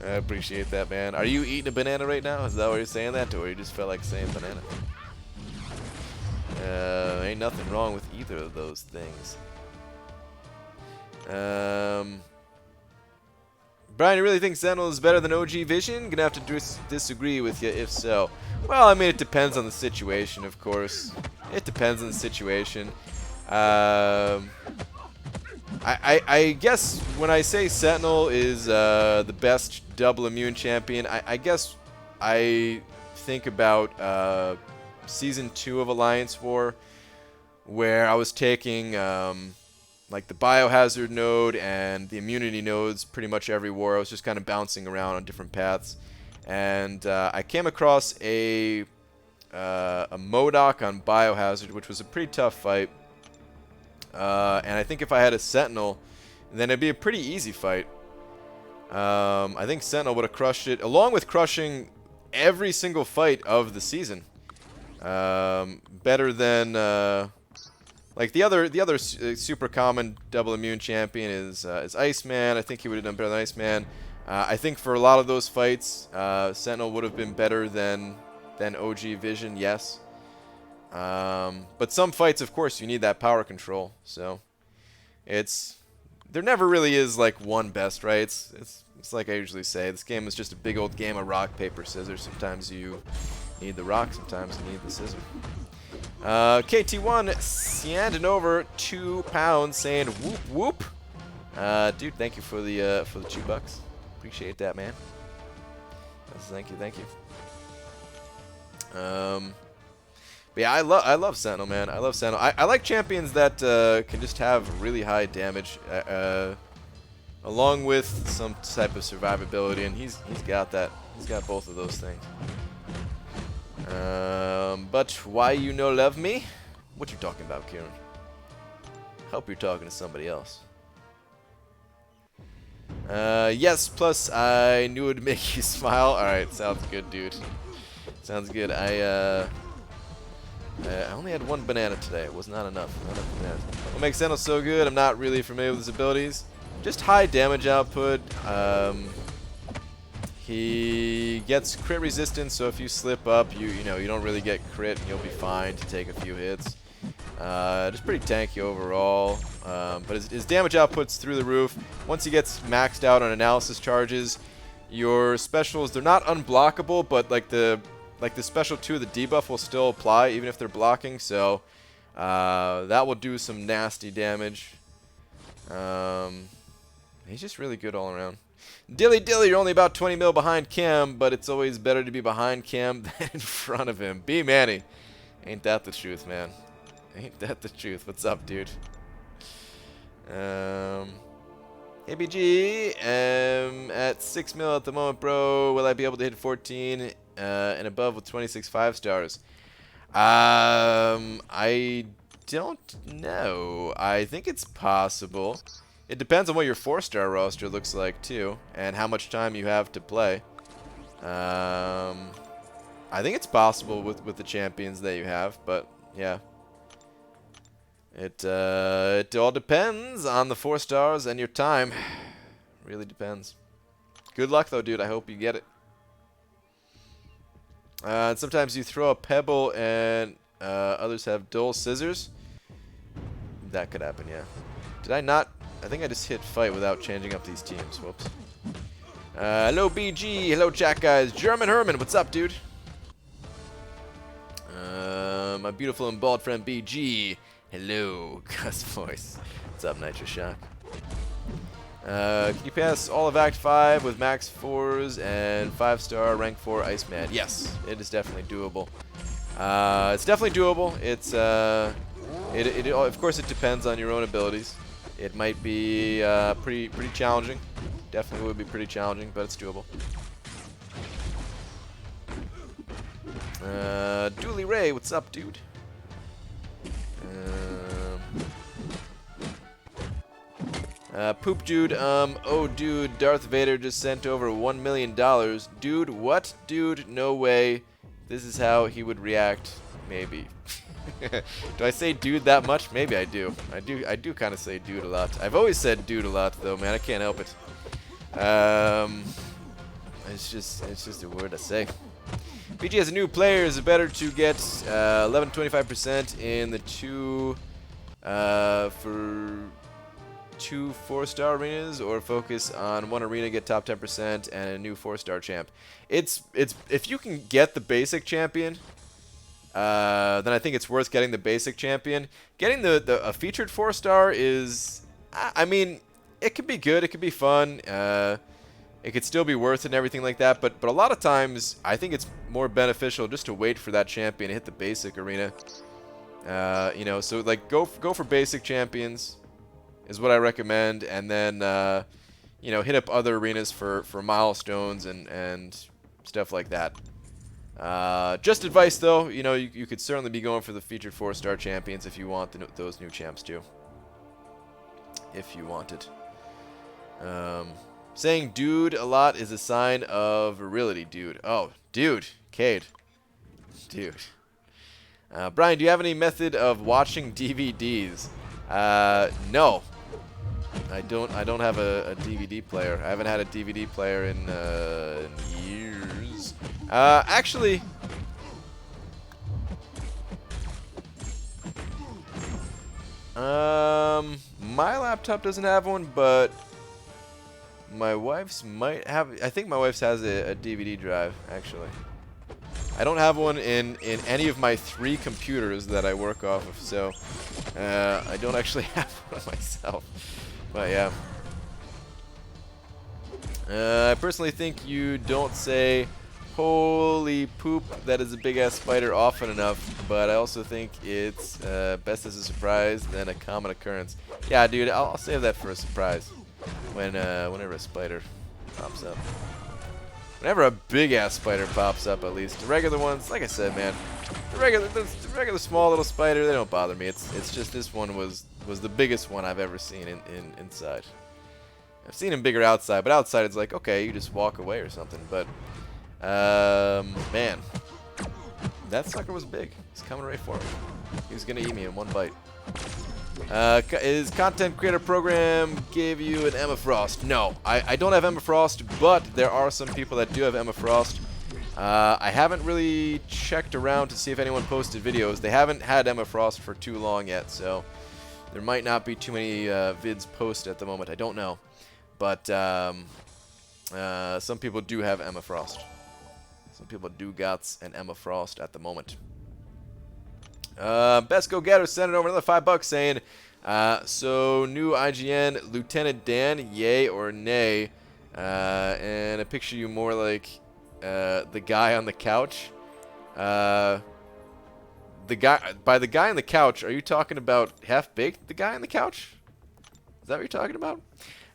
I appreciate that, man. Are you eating a banana right now? Is that why you're saying that, or you just felt like saying banana? Ain't nothing wrong with either of those things. Brian, you really think Sentinel is better than OG Vision? Gonna have to disagree with you if so. Well, I mean, it depends on the situation, of course. It depends on the situation. I guess when I say Sentinel is the best double immune champion, I guess I think about Season 2 of Alliance War, where I was taking like the biohazard node and the immunity nodes pretty much every war. I was just kind of bouncing around on different paths, and I came across a MODOK on biohazard, which was a pretty tough fight. And I think if I had a Sentinel, then it'd be a pretty easy fight. I think Sentinel would have crushed it, along with crushing every single fight of the season. Better than like the other super common double immune champion is Iceman. I think he would have done better than Iceman. I think for a lot of those fights, Sentinel would have been better than OG Vision. Yes. But some fights, of course, you need that power control. So there never really is like one best, right? It's like I usually say, this game is just a big old game of rock, paper, scissors. Sometimes you need the rock, sometimes you need the scissor. KT1 sanding over £2 saying whoop whoop. Dude, thank you for the $2. Appreciate that, man. Thank you. But yeah, I love Sentinel, man. I love Sentinel. I like champions that can just have really high damage, along with some type of survivability, and he's got that. He's got both of those things. But why you no love me? What you talking about, Kieran? Hope you're talking to somebody else. Yes, plus I knew it would make you smile. Alright, sounds good, dude. Sounds good. I only had one banana today. It was not enough. Not enough bananas. What makes Sentinel so good? I'm not really familiar with his abilities. Just high damage output. He gets crit resistance, so if you slip up, you don't really get crit, and you'll be fine to take a few hits. Just pretty tanky overall. But his damage output's through the roof. Once he gets maxed out on analysis charges, your specials, they're not unblockable, but like the special 2, the debuff will still apply even if they're blocking, so that will do some nasty damage. He's just really good all around. Dilly, you're only about 20 mil behind Cam, but it's always better to be behind Cam than in front of him. B Manny. Ain't that the truth, man. Ain't that the truth. What's up, dude? ABG, at 6 mil at the moment, bro. Will I be able to hit 14 and above with 26 5-stars? I don't know. I think it's possible. It depends on what your 4-star roster looks like, too, and how much time you have to play. I think it's possible with the champions that you have, but, yeah. It all depends on the 4 stars and your time. Really depends. Good luck, though, dude. I hope you get it. And sometimes you throw a pebble and others have dull scissors. That could happen, yeah. Did I not? I think I just hit fight without changing up these teams. Whoops. Hello, BG. Hello, chat guys. German Herman, what's up, dude? My beautiful and bald friend BG. Hello, Gus Voice. What's up, Nitro Shock? Can you pass all of Act 5 with max 4s and 5-star rank 4 Iceman? Yes, it is definitely doable. It's definitely doable. It's of course it depends on your own abilities. It might be pretty challenging. Definitely would be pretty challenging, but it's doable. Dooley Ray, what's up, dude? Poop dude, oh dude, Darth Vader just sent over $1 million. Dude, what? Dude, no way. This is how he would react. Maybe. Do I say dude that much? Maybe I do. I do kind of say dude a lot. I've always said dude a lot though, man. I can't help it. It's just a word I say. BG as a new player, is it better to get 11-25% in the for 2 4-star arenas, or focus on one arena, get top 10% and a new 4-star champ? It's if you can get the basic champion, then I think it's worth getting the basic champion. Getting a featured 4-star is, I mean, it could be good, it could be fun, it could still be worth it and everything like that, but a lot of times I think it's more beneficial just to wait for that champion to hit the basic arena. You know, so like go for basic champions is what I recommend, and then you know, hit up other arenas for milestones and stuff like that. Just advice though, you know, you could certainly be going for the featured 4-star champions if you want those new champs too. If you want it. Saying dude a lot is a sign of virility, dude. Oh, dude. Cade. Dude. Brian, do you have any method of watching DVDs? No. I don't have a DVD player. I haven't had a DVD player in years. Actually, my laptop doesn't have one, but my wife's might have. I think my wife's has a DVD drive, actually. I don't have one in any of my 3 computers that I work off of, so I don't actually have one myself. But yeah. I personally think you don't say holy poop, that is a big ass spider often enough, but I also think it's best as a surprise than a common occurrence. Yeah, dude, I'll save that for a surprise whenever a spider pops up. Whenever a big ass spider pops up, at least. The regular ones, like I said, man, the regular small little spider, they don't bother me. It's just this one was the biggest one I've ever seen inside. I've seen him bigger outside, but outside it's like, okay, you just walk away or something. But man, that sucker was big. He's coming right for me. He was gonna eat me in one bite. His content creator program gave you an Emma Frost? No, I don't have Emma Frost, but there are some people that do have Emma Frost. I haven't really checked around to see if anyone posted videos. They haven't had Emma Frost for too long yet, so there might not be too many vids posted at the moment. I don't know, but some people do have Emma Frost. Some people do got an Emma Frost at the moment. Best Go Getter sent it over another $5 saying, so new IGN Lieutenant Dan, yay or nay? And I picture you more like the guy on the couch. By the guy on the couch, are you talking about Half-Baked, the guy on the couch? Is that what you're talking about?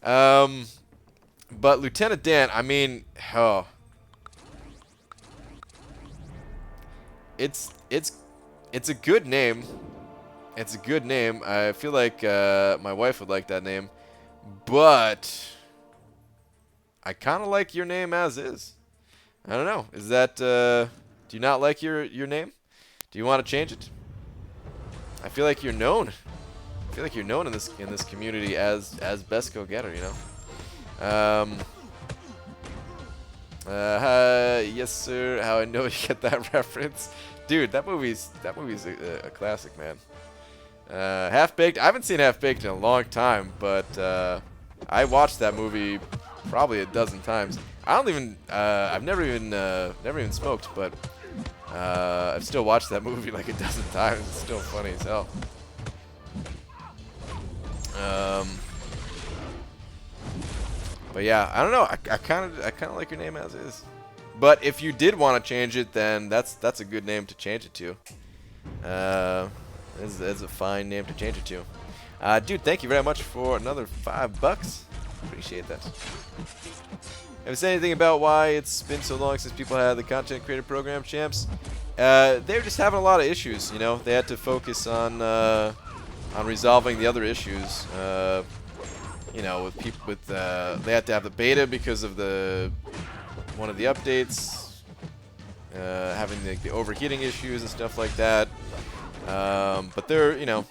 But Lieutenant Dan, I mean, oh, it's a good name. It's a good name. I feel like my wife would like that name, but I kind of like your name as is. I don't know. Is that do you not like your name? Do you want to change it? I feel like you're known. I feel like you're known in this community as Best Go Getter, you know. Yes, sir. How I know you get that reference, dude. That movie's a classic, man. Half-Baked. I haven't seen Half-Baked in a long time, but I watched that movie probably a dozen times. I don't even. I've never even smoked, but I've still watched that movie like a dozen times. It's still funny as hell. But yeah, I don't know. I kind of like your name as is. But if you did want to change it, then that's a good name to change it to. That's a fine name to change it to. Dude, thank you very much for another $5. Appreciate that. Have you said anything about why it's been so long since people had the content creator program, champs? They were just having a lot of issues. You know, they had to focus on resolving the other issues. You know, with people they had to have the beta because of one of the updates, having the overheating issues and stuff like that. But you know,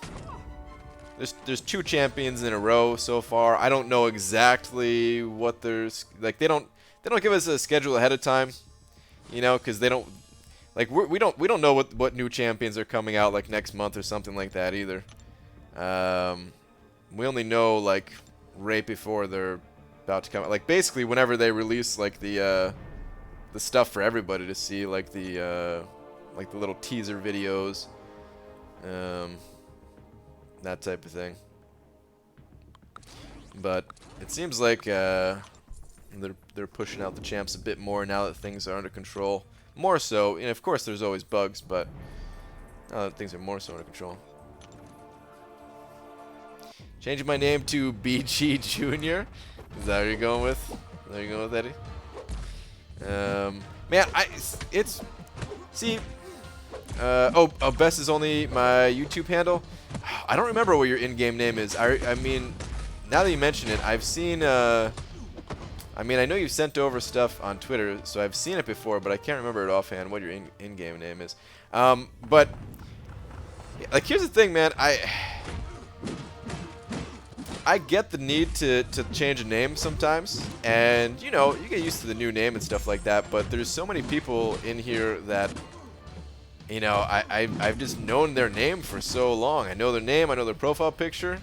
there's 2 champions in a row so far. I don't know exactly what there's like. They don't give us a schedule ahead of time, you know, because they don't like we don't know what new champions are coming out like next month or something like that either. We only know like right before they're about to come out. Like basically whenever they release like the stuff for everybody to see, like the little teaser videos, that type of thing. But it seems like they're pushing out the champs a bit more now that things are under control. More so, and of course there's always bugs, but now that things are more so under control. Changing my name to BG Junior. Is that what you're going with? There you go with Eddie. Man, see. Best is only my YouTube handle. I don't remember what your in-game name is. I mean, now that you mention it, I've seen. I mean, I know you've sent over stuff on Twitter, so I've seen it before, but I can't remember it offhand what your in-game name is. But like, here's the thing, man. I get the need to change a name sometimes, and you know, you get used to the new name and stuff like that, but there's so many people in here that, you know, I've just known their name for so long. I know their name, I know their profile picture.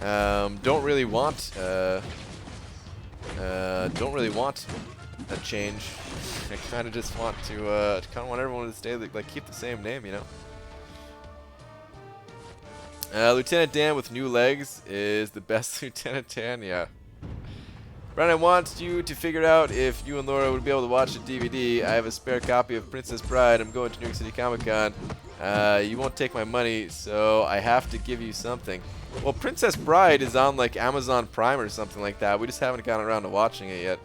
Don't really want a change. I kind of just want to want everyone to stay like keep the same name, you know. Lieutenant Dan with new legs is the best Lieutenant Dan, yeah. Brian, I want you to figure out if you and Laura would be able to watch the DVD. I have a spare copy of Princess Bride. I'm going to New York City Comic Con. You won't take my money, so I have to give you something. Well, Princess Bride is on like Amazon Prime or something like that. We just haven't gotten around to watching it yet.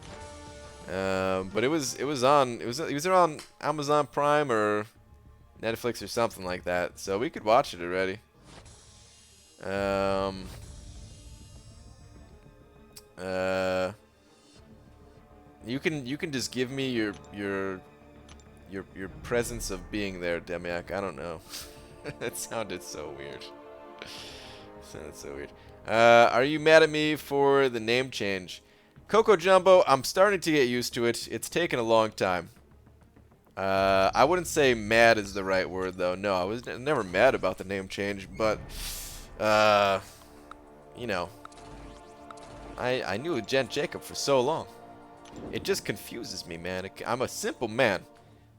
But it was either on Amazon Prime or Netflix or something like that. So we could watch it already. You can just give me your presence of being there, Demiak. I don't know. That sounded so weird. Are you mad at me for the name change? Coco Jumbo, I'm starting to get used to it. It's taken a long time. I wouldn't say mad is the right word though. No, I was never mad about the name change, but you know, I knew Jen Jacob for so long. It just confuses me, man. I'm a simple man.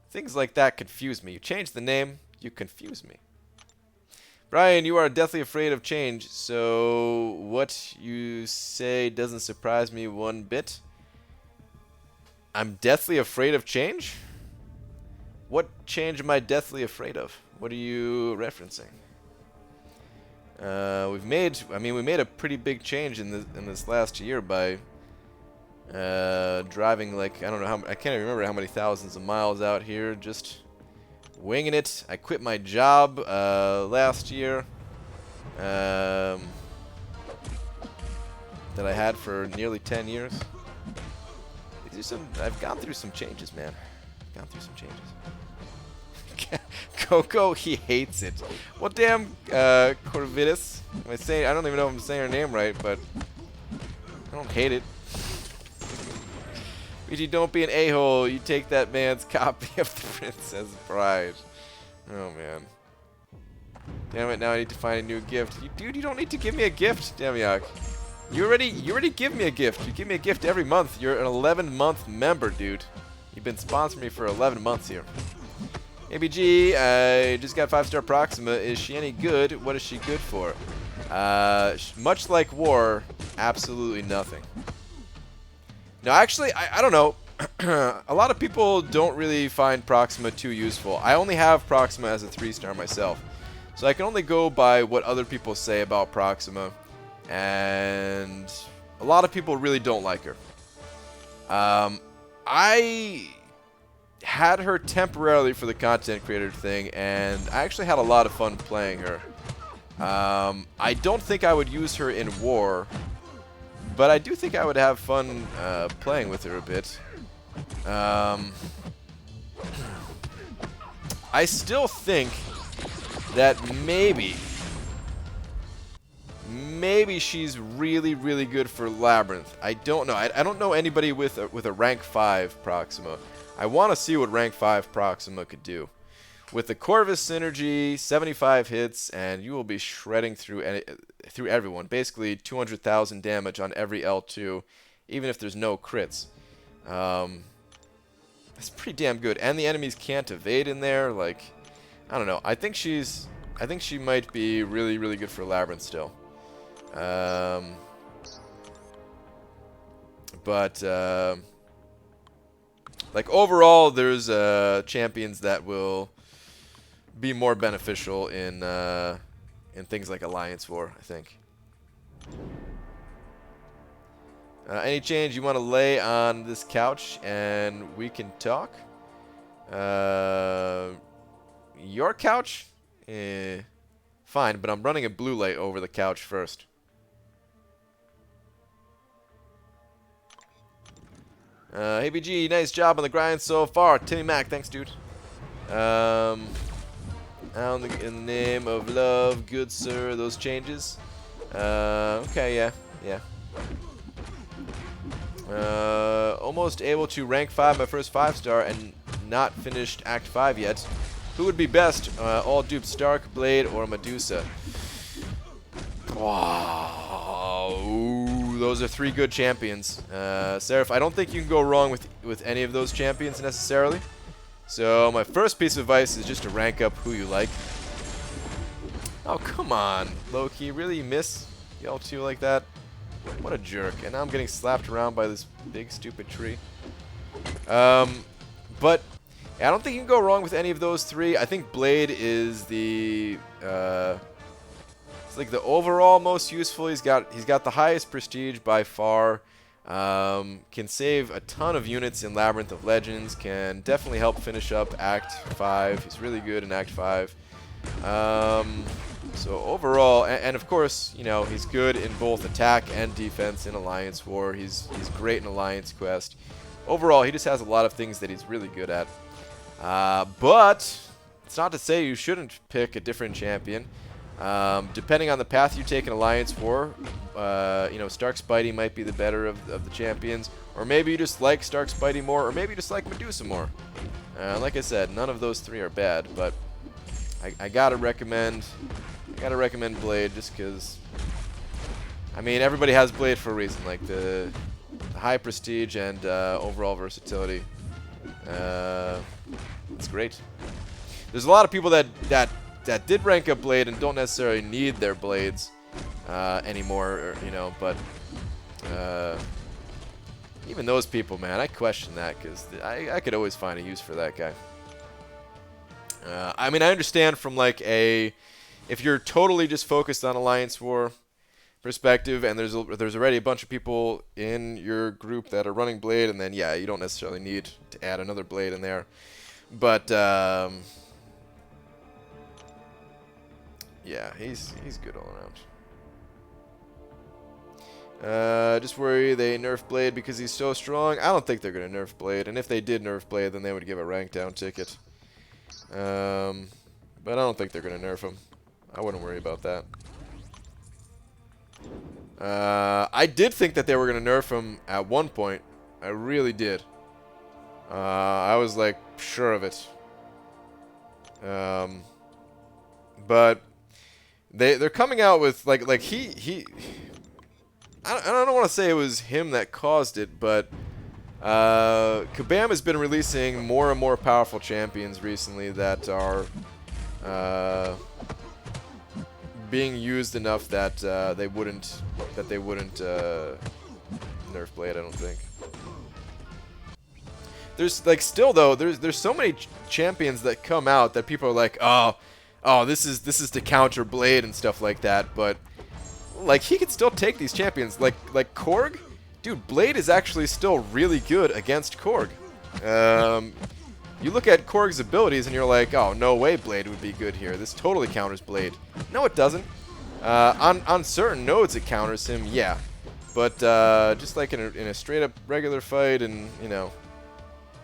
Things like that confuse me. You change the name, you confuse me. Brian, you are deathly afraid of change, so what you say doesn't surprise me one bit. I'm deathly afraid of change? What change am I deathly afraid of? What are you referencing? We made a pretty big change in this last year by driving like, I don't know I can't even remember how many thousands of miles out here, just winging it. I quit my job last year that I had for nearly 10 years. I've gone through some changes, man. Coco, he hates it. Well, damn, Corvitus. I don't even know if I'm saying her name right, but I don't hate it. BG, don't be an a-hole. You take that man's copy of the Princess Bride. Oh, man. Damn it, now I need to find a new gift. Dude, you don't need to give me a gift, Demiak. You already give me a gift. You give me a gift every month. You're an 11-month member, dude. You've been sponsoring me for 11 months here. ABG, I just got 5-star Proxima. Is she any good? What is she good for? Much like War, absolutely nothing. No, actually, I don't know. A lot of people don't really find Proxima too useful. I only have Proxima as a 3-star myself. So I can only go by what other people say about Proxima. And a lot of people really don't like her. I had her temporarily for the content creator thing, and I actually had a lot of fun playing her. I don't think I would use her in war, but I do think I would have fun playing with her a bit. I still think that maybe she's really, really good for Labyrinth. I don't know. I don't know anybody with a rank 5 Proxima. I want to see what rank 5 Proxima could do. With the Corvus synergy, 75 hits, and you will be shredding through everyone. Basically, 200,000 damage on every L2, even if there's no crits. That's pretty damn good. And the enemies can't evade in there. Like, I don't know. I think she might be really, really good for Labyrinth still. Like overall, there's champions that will be more beneficial in things like Alliance War, I think. Any change you want to lay on this couch and we can talk? Your couch? Fine, but I'm running a blue light over the couch first. Hey BG, nice job on the grind so far. Timmy Mac, thanks dude. In the name of love, good sir, those changes. Okay, yeah. Almost able to rank 5 my first 5-star and not finished Act 5 yet. Who would be best? All dupe Stark, Blade, or Medusa? Wow. Ooh, those are 3 good champions. Seraph, I don't think you can go wrong with any of those champions necessarily. So my first piece of advice is just to rank up who you like. Oh, come on. Loki, really you miss the L2 like that? What a jerk. And now I'm getting slapped around by this big stupid tree. But yeah, I don't think you can go wrong with any of those 3. I think Blade is the it's like the overall most useful. He's got the highest prestige by far. Can save a ton of units in Labyrinth of Legends. Can definitely help finish up Act 5. He's really good in Act 5. So overall, and of course, you know, he's good in both attack and defense in Alliance War. He's great in Alliance Quest. Overall, he just has a lot of things that he's really good at. But it's not to say you shouldn't pick a different champion. Depending on the path you take in Alliance War, you know, Stark Spidey might be the better of the champions. Or maybe you just like Stark Spidey more, or maybe you just like Medusa more. Like I said, none of those 3 are bad, but I gotta recommend Blade just because, I mean, everybody has Blade for a reason. Like the high prestige and overall versatility. It's great. There's a lot of people that did rank up Blade and don't necessarily need their blades anymore, you know, but even those people, man, I question that because I could always find a use for that guy. I mean, I understand from like if you're totally just focused on Alliance War perspective and there's already a bunch of people in your group that are running Blade, and then yeah, you don't necessarily need to add another Blade in there. But yeah, he's good all around. Just worry they nerf Blade because he's so strong. I don't think they're gonna nerf Blade, and if they did nerf Blade, then they would give a rank down ticket. But I don't think they're gonna nerf him. I wouldn't worry about that. I did think that they were gonna nerf him at one point. I really did. I was like sure of it. But they're coming out with like he I don't want to say it was him that caused it, but Kabam has been releasing more and more powerful champions recently that are being used enough that they wouldn't nerf Blade, I don't think. there's like still though there's so many champions that come out that people are like, oh, this is to counter Blade and stuff like that, but like he can still take these champions like Korg. Dude, Blade is actually still really good against Korg. You look at Korg's abilities and you're like, oh, no way Blade would be good here. This totally counters Blade. No, it doesn't. On certain nodes it counters him, yeah. But just like in a straight up regular fight and, you know,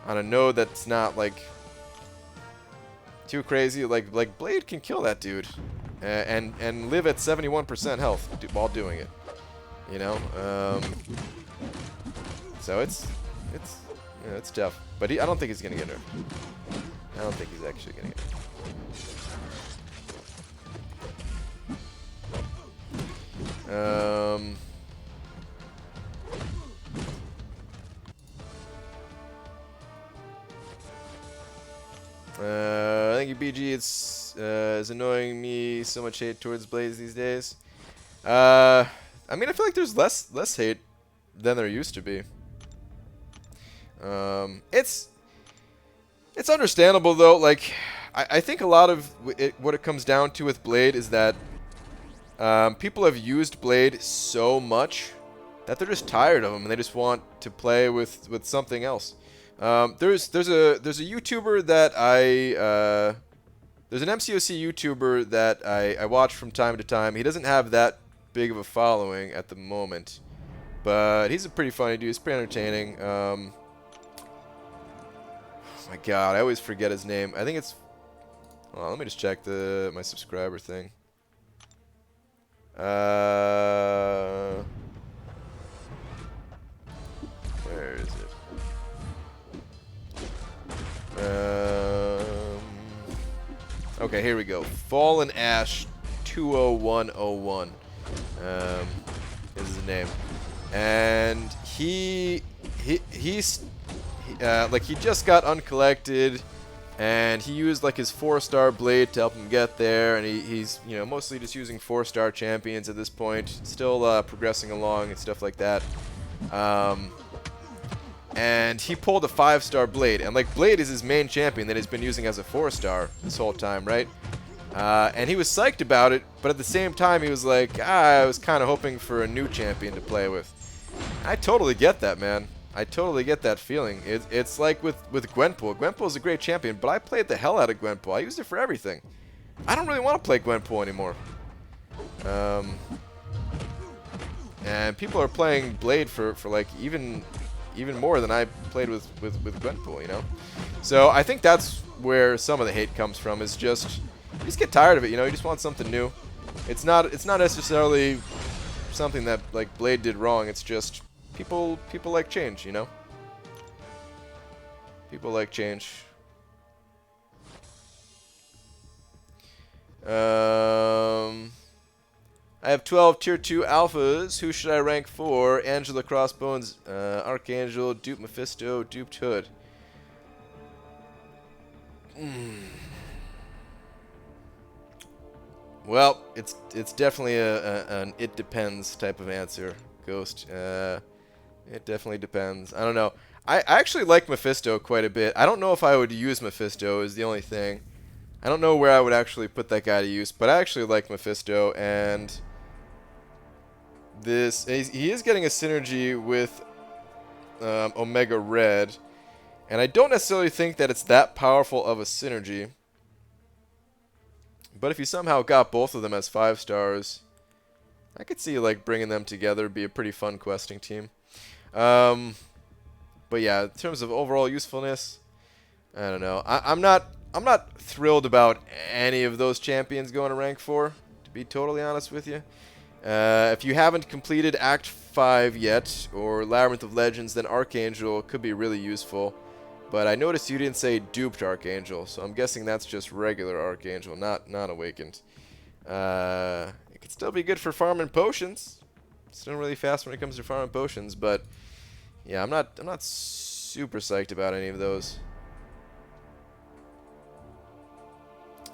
on a node that's not like too crazy, like Blade can kill that dude and live at 71% health while doing it. You know? So it's tough. But I don't think he's going to get nerfed. I don't think he's actually going to get nerfed. Thank you, BG. It's annoying me so much hate towards Blades these days. I mean, I feel like there's less hate than there used to be. It's understandable though. Like, I think a lot of what it comes down to with Blade is that people have used Blade so much that they're just tired of him and they just want to play with something else. There's a YouTuber that there's an MCOC YouTuber that I watch from time to time. He doesn't have that big of a following at the moment, but he's a pretty funny dude. He's pretty entertaining. Oh my god, I always forget his name. I think it's... Hold on, let me just check my subscriber thing. Where is it? Okay, here we go. Fallen Ash 20101 is his name, and he's like he just got uncollected, and he used like his 4-star Blade to help him get there, and he's you know mostly just using 4-star champions at this point, still progressing along and stuff like that. And he pulled a 5-star Blade, and like Blade is his main champion that he's been using as a 4-star this whole time, right? And he was psyched about it, but at the same time he was like, I was kind of hoping for a new champion to play with. I totally get that, man. I totally get that feeling. It's like with Gwenpool. Gwenpool's a great champion, but I played the hell out of Gwenpool. I used it for everything. I don't really want to play Gwenpool anymore. And people are playing Blade for like even more than I played with Gwenpool, you know? So I think that's where some of the hate comes from, is just you just get tired of it, you know? You just want something new. It's not necessarily something that like Blade did wrong. It's just people like change, you know? People like change. I have 12 tier 2 alphas. Who should I rank for? Angela Crossbones, Archangel, Dupe Mephisto, Duped Hood. Well, it's definitely an it depends type of answer, Ghost. It definitely depends. I don't know. I actually like Mephisto quite a bit. I don't know if I would use Mephisto is the only thing. I don't know where I would actually put that guy to use, but I actually like Mephisto, and he is getting a synergy with Omega Red, and I don't necessarily think that it's that powerful of a synergy. But if you somehow got both of them as 5 stars, I could see like bringing them together be a pretty fun questing team. But yeah, in terms of overall usefulness, I don't know. I'm not thrilled about any of those champions going to rank 4, to be totally honest with you. If you haven't completed Act 5 yet, or Labyrinth of Legends, then Archangel could be really useful. But I noticed you didn't say Duped Archangel, so I'm guessing that's just regular Archangel, not Awakened. It could still be good for farming potions. Still really fast when it comes to farming potions, but yeah, I'm not super psyched about any of those.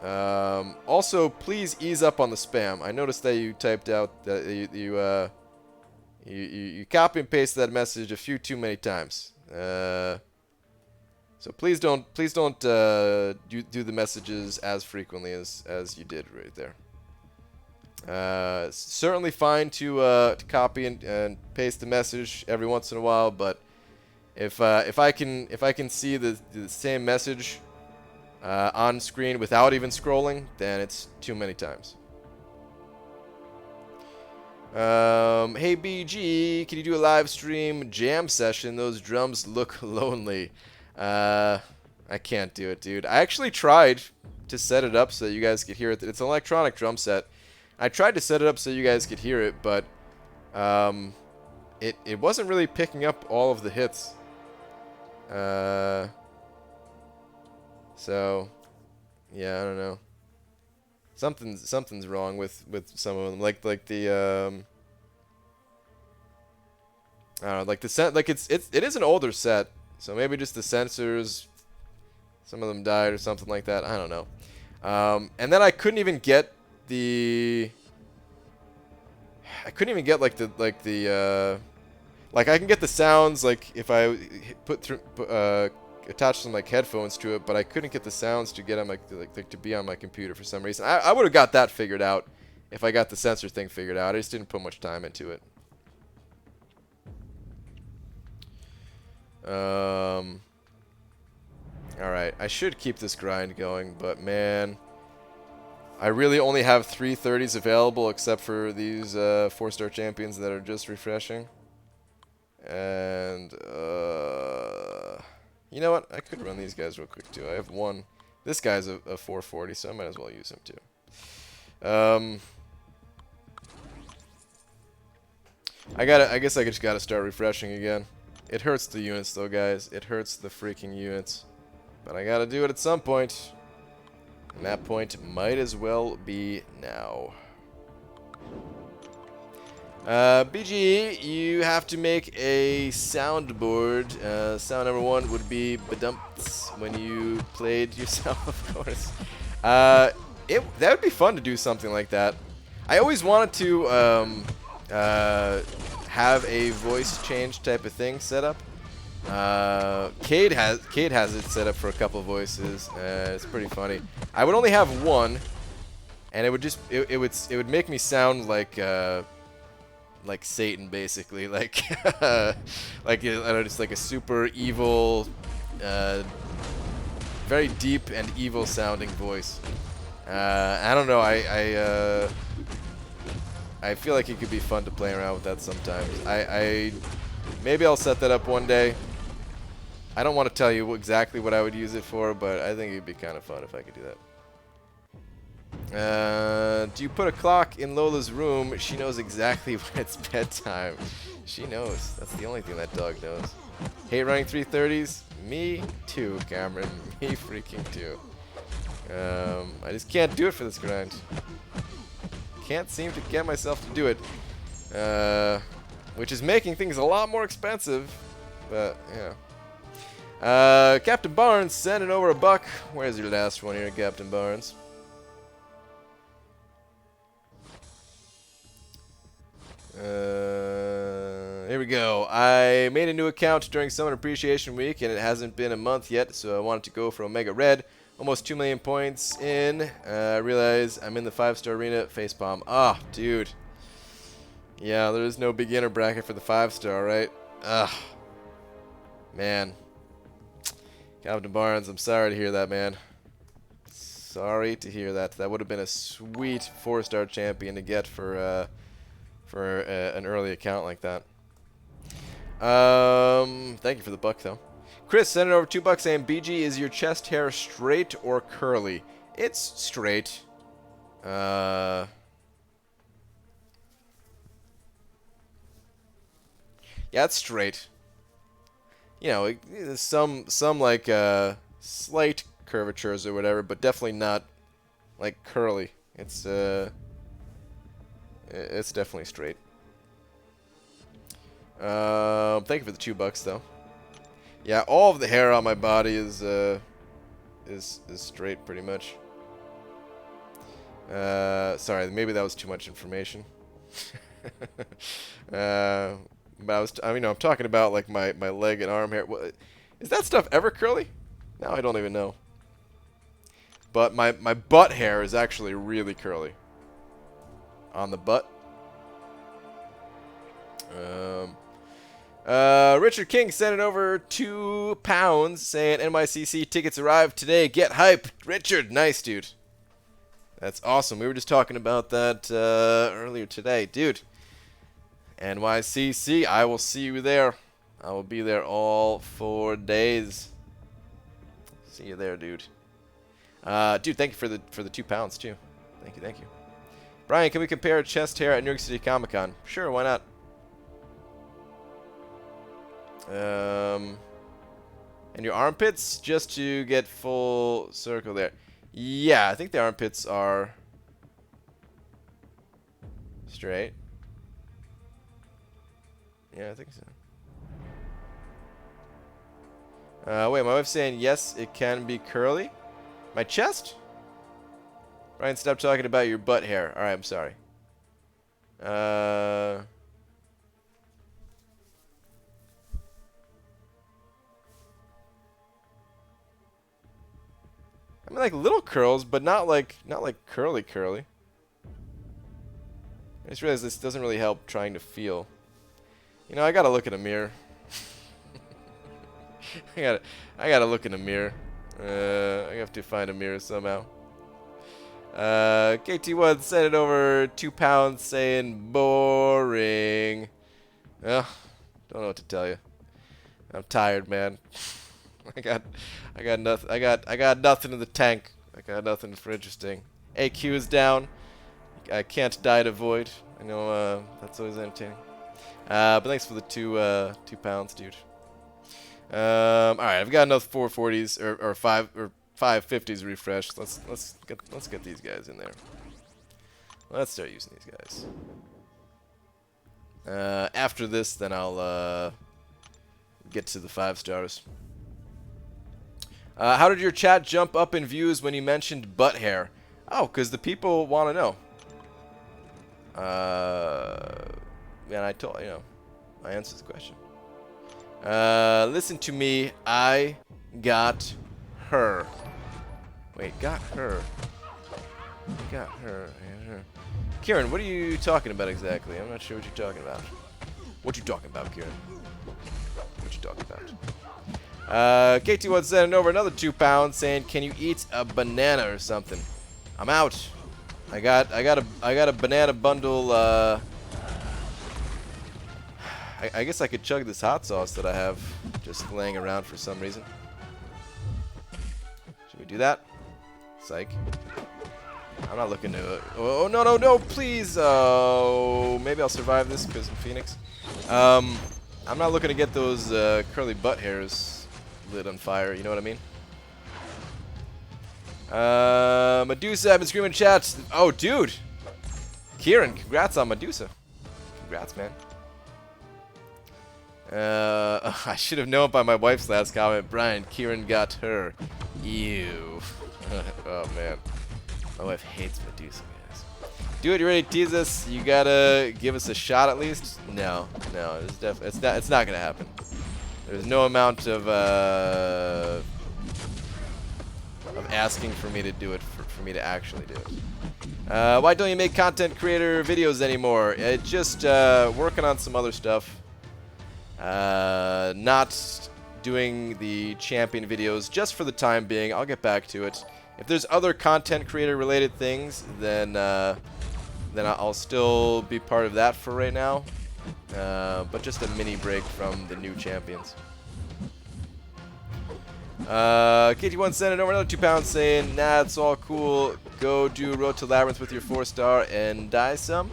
Also, please ease up on the spam. I noticed that you typed out that you copy and pasted that message a few too many times. So please don't do the messages as frequently as you did right there. Certainly fine to copy and paste the message every once in a while, but if I can see the same message on screen without even scrolling, then it's too many times. Hey BG, can you do a live stream jam session? Those drums look lonely. I can't do it, dude. I actually tried to set it up so that you guys could hear it. It's an electronic drum set. I tried to set it up so you guys could hear it, but it wasn't really picking up all of the hits. So yeah, I don't know. Something's wrong with some of them. Like the I don't know, like the set, like it is an older set, so maybe just the sensors, some of them died or something like that. I don't know. And then I couldn't even get like I can get the sounds like if I attach some like headphones to it, but I couldn't get the sounds to get on my to be on my computer for some reason. I would have got that figured out if I got the sensor thing figured out. I just didn't put much time into it. Alright, I should keep this grind going, but man, I really only have 330s available except for these 4-star champions that are just refreshing. And you know what? I could run these guys real quick too. I have one. This guy's a 440, so I might as well use him too. I guess I just gotta start refreshing again. It hurts the units though, guys. It hurts the freaking units. But I gotta do it at some point. And that point might as well be now. BG, you have to make a soundboard. Sound number 1 would be badumps when you played yourself, of course. That would be fun to do something like that. I always wanted to have a voice change type of thing set up. Cade has it set up for a couple of voices. It's pretty funny. I would only have one, and it would make me sound like Satan, basically, like just like a super evil, very deep and evil sounding voice. I don't know. I feel like it could be fun to play around with that sometimes. Maybe I'll set that up one day. I don't want to tell you exactly what I would use it for, but I think it'd be kind of fun if I could do that. Do you put a clock in Lola's room? She knows exactly when it's bedtime. She knows. That's the only thing that dog knows. Hate running 330s? Me too, Cameron. Me freaking too. I just can't do it for this grind. Can't seem to get myself to do it. Which is making things a lot more expensive. But, yeah. Captain Barnes sending over a buck. Where's your last one here, Captain Barnes? Here we go. I made a new account during Summer Appreciation Week, and it hasn't been a month yet, so I wanted to go for Omega Red. Almost 2 million points in. I realize I'm in the 5-star arena. Facepalm. Ah, dude. Yeah, there is no beginner bracket for the 5-star, right? Ugh. Man. Captain Barnes, I'm sorry to hear that, man. Sorry to hear that. That would have been a sweet 4-star champion to get for an early account like that. Thank you for the buck, though. Chris, send it over $2 saying, BG, is your chest hair straight or curly? It's straight. Yeah, it's straight. You know, some like slight curvatures or whatever, but definitely not like curly. It's definitely straight. Thank you for the $2 though. Yeah, all of the hair on my body is straight pretty much. Sorry, maybe that was too much information. But I'm talking about like my leg and arm hair. Is that stuff ever curly? Now I don't even know. But my butt hair is actually really curly. On the butt. Richard King sent it over £2 saying NYCC tickets arrived today. Get hype. Richard, nice, dude. That's awesome. We were just talking about that earlier today. Dude, NYCC, I will see you there. I will be there all 4 days. See you there, dude. Dude, thank you for the £2 too. Thank you. Brian, can we compare chest hair at New York City Comic Con? Sure, why not? And your armpits, just to get full circle there. Yeah, I think the armpits are straight. Yeah, I think so. Wait, my wife's saying yes, it can be curly. My chest? Brian, stop talking about your butt hair. Alright, I'm sorry. I mean, like little curls, but not like curly. I just realized this doesn't really help trying to feel. You know, I gotta look in a mirror. I gotta look in a mirror. I have to find a mirror somehow. KT1 sent it over £2 saying boring. Well, don't know what to tell you. I'm tired, man. I got nothing in the tank. I got nothing for interesting. AQ is down. I can't die to void. I know that's always entertaining. But thanks for the £2, dude. All right, I've got enough 440s or 550s refreshed. Let's get these guys in there. Let's start using these guys. After this, then I'll get to the 5 stars. How did your chat jump up in views when you mentioned butt hair? Oh, because the people want to know. And I told, I answered the question. Listen to me, I got her. Wait, got her. Got her. Kieran, what are you talking about exactly? I'm not sure what you're talking about. What you talking about, Kieran? What you talking about? KT1 sent over another £2 saying, "Can you eat a banana or something?" I'm out. I got a banana bundle. I guess I could chug this hot sauce that I have just laying around for some reason. Should we do that? Psych. I'm not looking to. Oh no! Please. Oh, maybe I'll survive this because I'm Phoenix. I'm not looking to get those curly butt hairs lit on fire. You know what I mean? Medusa, I've been screaming in chat. Oh, dude. Kieran, congrats on Medusa. Congrats, man. I should have known by my wife's last comment. Brian, Kieran got her. Ew. Oh, man. My wife hates Medusa, guys. Dude, you ready to tease us? You gotta give us a shot at least? No. It's not gonna happen. There's no amount of asking for me to do it, for me to actually do it. Why don't you make content creator videos anymore? Just working on some other stuff. Not doing the champion videos just for the time being. I'll get back to it. If there's other content creator related things, then I'll still be part of that for right now. But just a mini break from the new champions. KT1 sent it over another £2 saying, "Nah, it's all cool. Go do Road to Labyrinth with your 4-star and die some."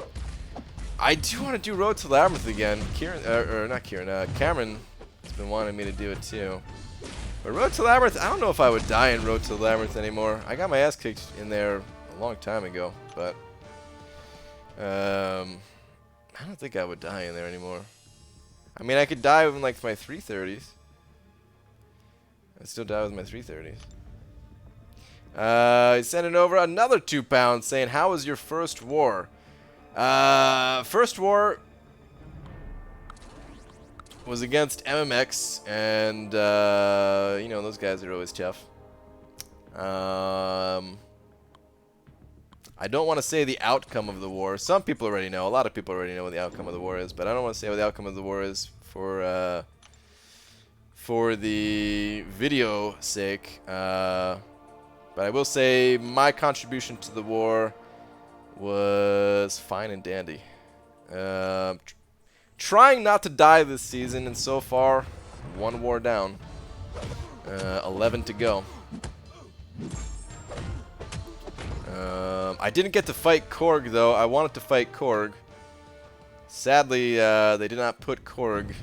I do want to do Road to Labyrinth again. Cameron has been wanting me to do it too. But Road to Labyrinth, I don't know if I would die in Road to Labyrinth anymore. I got my ass kicked in there a long time ago, but I don't think I would die in there anymore. I mean, I could die with like my 330s. I'd still die with my 330s. He sent it over another £2 saying, "How was your first war?" First war was against MMX, and you know, those guys are always tough. I don't want to say the outcome of the war. Some people already know. A lot of people already know what the outcome of the war is, but I don't want to say what the outcome of the war is for the video sake. But I will say my contribution to the war was fine and dandy. Trying not to die this season, and so far, 1 war down. 11 to go. I didn't get to fight Korg, though. I wanted to fight Korg. Sadly, they did not put Korg.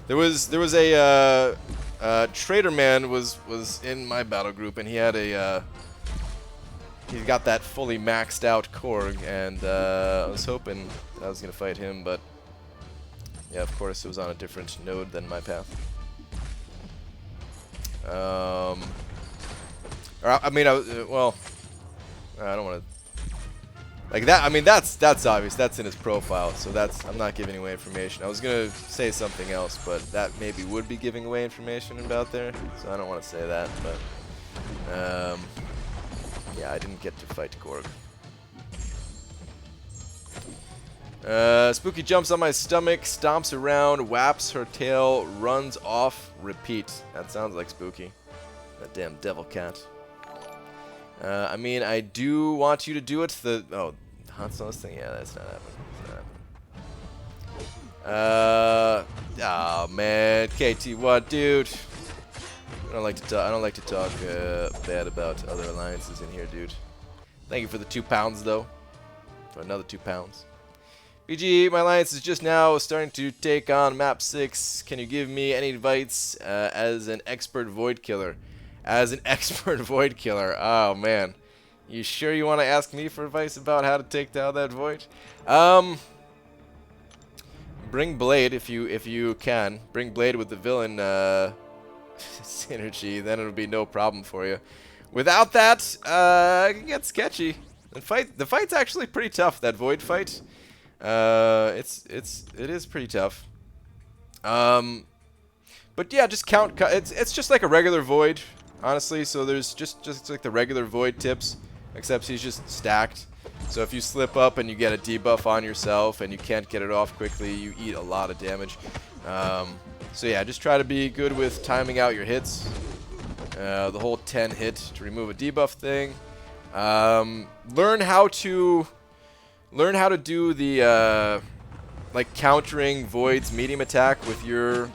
There was a Trader Man was in my battle group, and he had a he got that fully maxed out Korg, and I was hoping that I was gonna fight him, but yeah, of course, it was on a different node than my path. I mean, well, I don't want to like that. I mean, that's obvious. That's in his profile, so I'm not giving away information. I was gonna say something else, but that maybe would be giving away information about there, so I don't want to say that. But yeah, I didn't get to fight Korg. Spooky jumps on my stomach, stomps around, whaps her tail, runs off, repeat. That sounds like Spooky. That damn devil cat. I mean, I do want you to do it. Oh, hot sauce thing? Yeah, that's not happening. Oh man, KT1, dude. I don't like to talk bad about other alliances in here, dude. Thank you for the £2 though. For another £2. BG, my alliance is just now starting to take on map 6. Can you give me any advice as an expert void killer? As an expert void killer. Oh man, you sure you want to ask me for advice about how to take down that void? Bring Blade if you can. Bring Blade with the villain synergy, then it'll be no problem for you. Without that, it can get sketchy. The fight's actually pretty tough. That void fight, it is pretty tough. But yeah, just count. It's just like a regular void, honestly. So there's just like the regular void tips, except he's just stacked. So if you slip up and you get a debuff on yourself and you can't get it off quickly, you eat a lot of damage. So yeah, just try to be good with timing out your hits. The whole 10 hit to remove a debuff thing. Learn how to do the like countering void's medium attack with your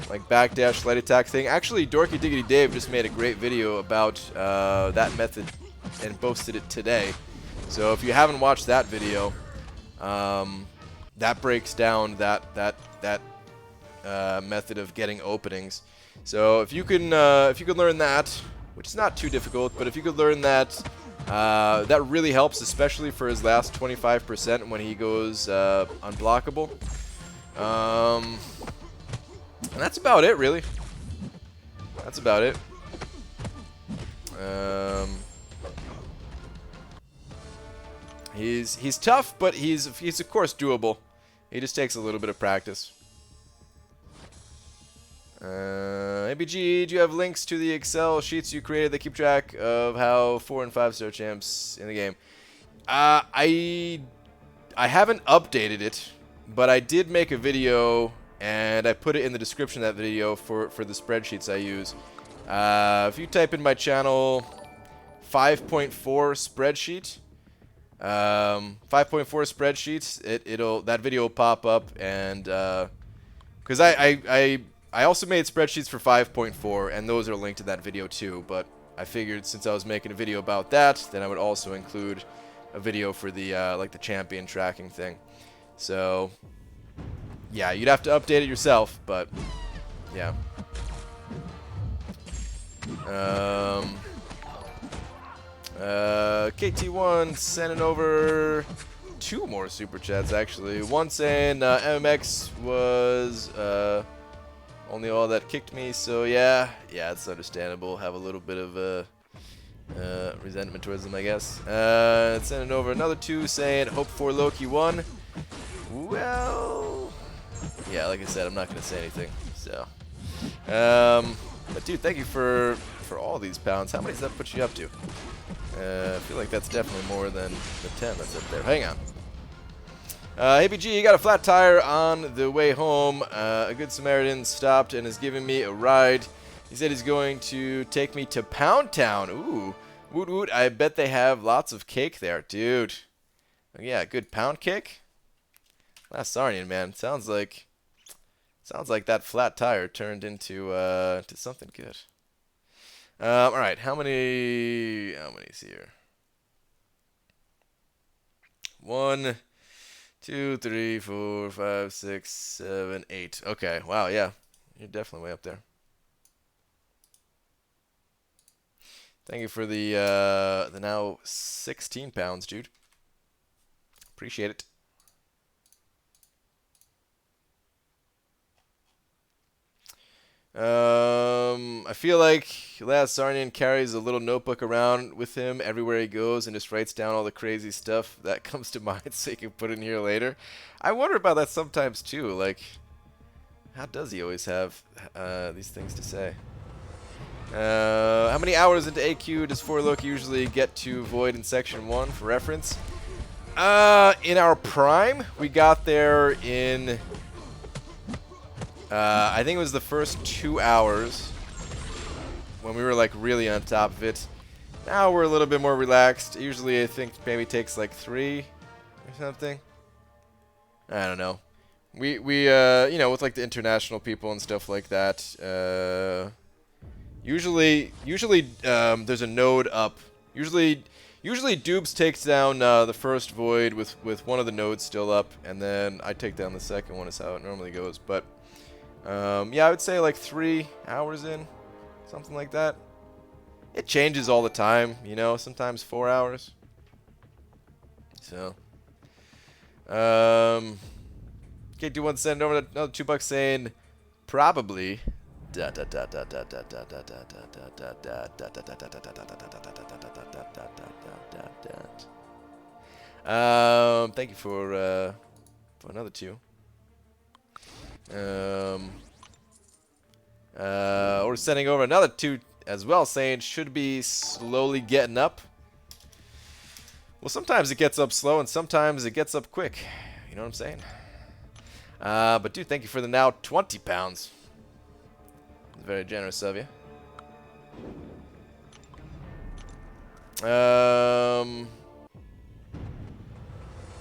like backdash light attack thing. Actually, Dorky Diggity Dave just made a great video about that method and posted it today. So if you haven't watched that video, that breaks down that method of getting openings. So if you can learn that, which is not too difficult, but if you could learn that, that really helps, especially for his last 25% when he goes unblockable. And that's about it, really. That's about it. He's tough, but he's of course doable. He just takes a little bit of practice. ABG, do you have links to the Excel sheets you created that keep track of how 4- and 5-star champs in the game? I haven't updated it, but I did make a video, and I put it in the description of that video for the spreadsheets I use. If you type in my channel 5.4 spreadsheet, 5.4 spreadsheets, that video will pop up, and because I also made spreadsheets for 5.4, and those are linked to that video too, but I figured since I was making a video about that, then I would also include a video for the like the champion tracking thing. So yeah, you'd have to update it yourself, but yeah. KT1 sending over 2 more super chats actually. One saying MMX was only all that kicked me, so yeah, it's understandable. Have a little bit of resentment towards them, I guess. Sending over another 2 saying hope for Loki 1. Well, yeah, like I said, I'm not going to say anything. So, but dude, thank you for all these pounds. How many does that put you up to? I feel like that's definitely more than the 10 that's up there. Hang on. ABG, you got a flat tire on the way home. A good Samaritan stopped and is giving me a ride. He said he's going to take me to Pound Town. Ooh, woot woot. I bet they have lots of cake there, dude. Yeah, good pound cake. Last Sarnian, man. Sounds like that flat tire turned into to something good. All right, how many's here? 1, 2, 3, 4, 5, 6, 7, 8. Okay, wow, yeah, you're definitely way up there. Thank you for the now 16 pounds, dude. Appreciate it. I feel like Last Sarnian carries a little notebook around with him everywhere he goes and just writes down all the crazy stuff that comes to mind so he can put in here later. I wonder about that sometimes too. Like, how does he always have these things to say? How many hours into AQ does 4Look usually get to Void in Section 1 for reference? In our prime, we got there in... I think it was the first 2 hours when we were like really on top of it. Now we're a little bit more relaxed. Usually I think maybe takes like 3 or something. I don't know. We you know, with like the international people and stuff like that, usually there's a node up. Usually Dupes takes down the first void with one of the nodes still up, and then I take down the second one is how it normally goes. But yeah, I would say like 3 hours in, something like that. It changes all the time, you know, sometimes 4 hours. So, KT1 send over another $2 saying probably. Thank you for another 2. We're sending over another 2 as well, saying should be slowly getting up. Well, sometimes it gets up slow, and sometimes it gets up quick. You know what I'm saying? But dude, thank you for the now 20 pounds. Very generous of you. Hang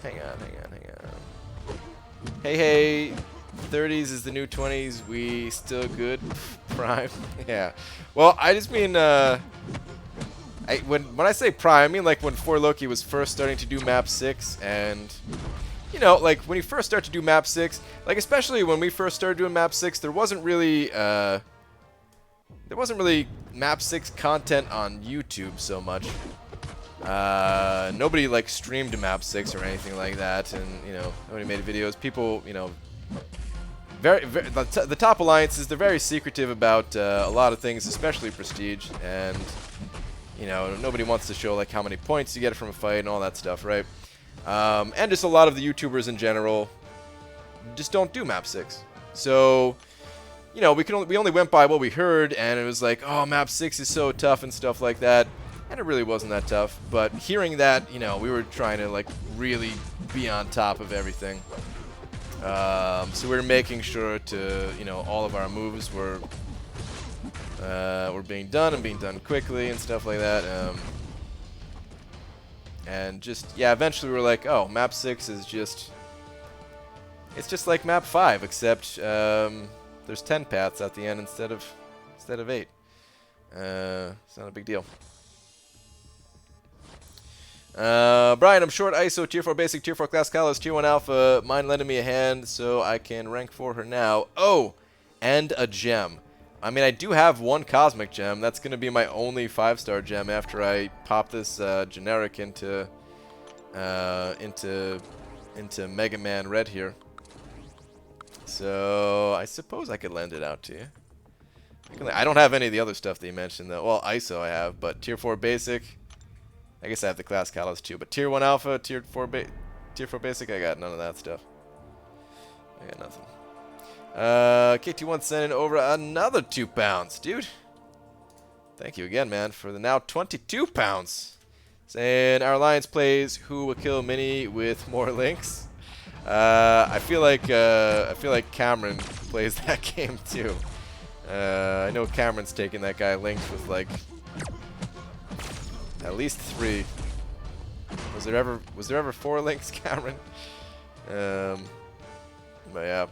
on. Hey, 30s is the new 20s. We still good? Prime? Yeah. Well, I just mean, when I say prime, I mean like when 4Loki was first starting to do map 6, and you know, like when you first start to do map 6, like especially when we first started doing map 6, there wasn't really map 6 content on YouTube so much. Nobody like streamed map 6 or anything like that, and you know, nobody made videos. People, you know, the top alliances, they're very secretive about a lot of things, especially prestige, and you know, nobody wants to show like how many points you get from a fight and all that stuff, right? And just a lot of the YouTubers in general just don't do map 6. So, you know, we only went by what we heard, and it was like, oh, map 6 is so tough and stuff like that. And it really wasn't that tough. But hearing that, you know, we were trying to like really be on top of everything. So we were making sure to, you know, all of our moves were being done and being done quickly and stuff like that. And just, yeah, eventually we were like, oh, map 6 is just, it's just like map 5, except there's 10 paths at the end instead of 8. It's not a big deal. Brian, I'm short ISO, tier 4 basic, tier 4 class Kalos, tier 1 alpha. Mind lending me a hand so I can rank for her now. Oh, and a gem. I mean, I do have 1 cosmic gem. That's going to be my only 5-star gem after I pop this generic into Mega Man Red here. So I suppose I could lend it out to you. I don't have any of the other stuff that you mentioned though. Well, ISO I have, but tier 4 basic. I guess I have the class Kalos too, but tier 1 alpha, tier 4 basic, I got none of that stuff. I got nothing. KT1 sending over another 2 pounds, dude. Thank you again, man, for the now 22 pounds. Saying our alliance plays Who Will Kill Mini with more links. I feel like Cameron plays that game too. I know Cameron's taking that guy linked with like at least 3. Was there ever 4 links, Cameron? But yeah.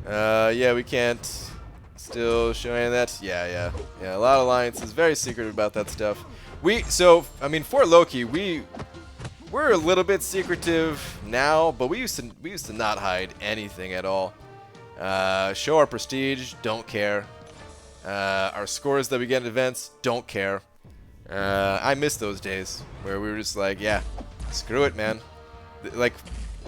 Yeah, we can't still show any of that. Yeah. A lot of alliances, very secretive about that stuff. I mean, for Loki, we're a little bit secretive now, but we used to not hide anything at all. Show our prestige, don't care. Our scores that we get in events, don't care. I miss those days where we were just like, yeah, screw it, man. Like,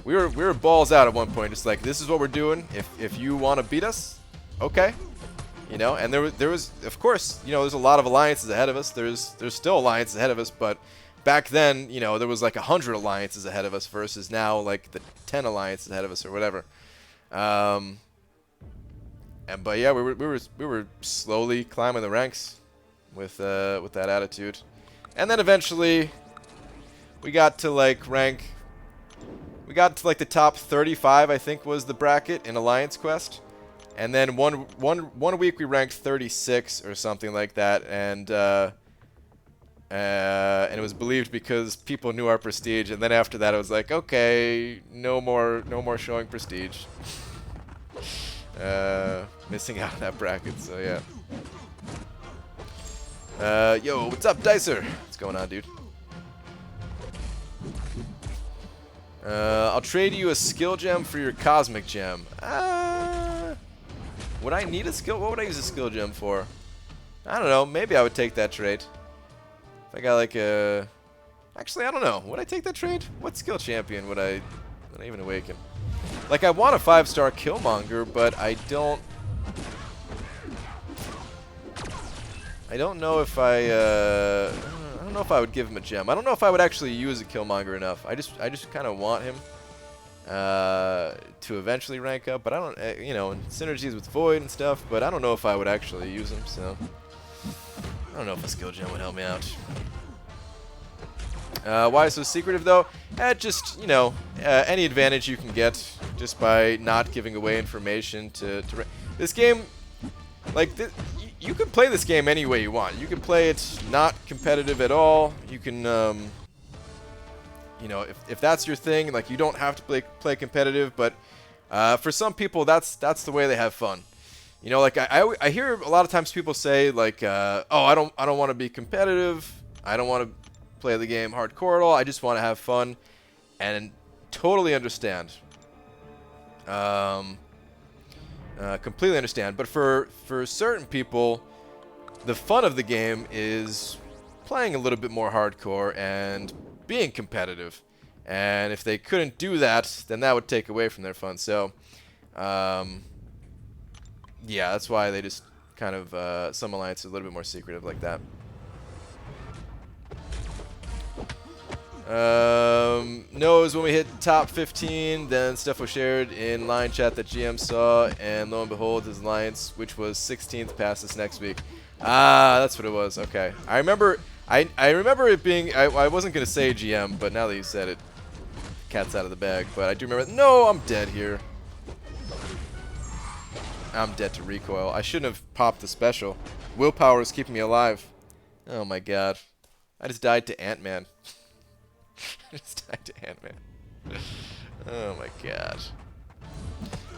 we were balls out at one point, just like, this is what we're doing. If you want to beat us, okay. You know, and there was, of course, you know, there's a lot of alliances ahead of us. There's still alliances ahead of us, but back then, you know, there was like 100 alliances ahead of us versus now like the 10 alliances ahead of us or whatever. But yeah, we were slowly climbing the ranks with that attitude, and then eventually we got to like we got to like the top 35, I think was the bracket in Alliance Quest. And then one week we ranked 36 or something like that, and it was believed because people knew our prestige. And then after that, it was like, okay, no more showing prestige. Missing out on that bracket, so yeah. Yo, what's up, Dicer? What's going on, dude? I'll trade you a skill gem for your cosmic gem. Would I need a skill? What would I use a skill gem for? I don't know. Maybe I would take that trade. If I got like a... Actually, I don't know. Would I take that trade? What skill champion would I even awaken? Like, I want a 5-star Killmonger, but I don't know if I don't know if I would give him a gem. I don't know if I would actually use a Killmonger enough. I just kind of want him to eventually rank up, but I don't, you know, synergies with Void and stuff, but I don't know if I would actually use him, so I don't know if a skill gem would help me out. Why so secretive, though? Just, you know, any advantage you can get just by not giving away information to this game, like, you can play this game any way you want. You can play it not competitive at all. You can, you know, if that's your thing, like, you don't have to play competitive, but for some people, that's the way they have fun. You know, like, I hear a lot of times people say, like, oh, I don't want to be competitive. I don't want to play the game hardcore at all. I just want to have fun, and totally understand. Completely understand. But for certain people, the fun of the game is playing a little bit more hardcore and being competitive. And if they couldn't do that, then that would take away from their fun. So, yeah, that's why they just kind of, some alliances are a little bit more secretive like that. Knows when we hit top 15, then stuff was shared in line chat that GM saw, and lo and behold, his alliance, which was 16th, passed this next week. Ah, that's what it was. Okay, I remember. I remember it being. I wasn't gonna say GM, but now that you said it, cat's out of the bag. But I do remember. No, I'm dead here. I'm dead to recoil. I shouldn't have popped the special. Willpower is keeping me alive. Oh my god, I just died to Ant-Man. I just died to Ant-Man. Oh my god.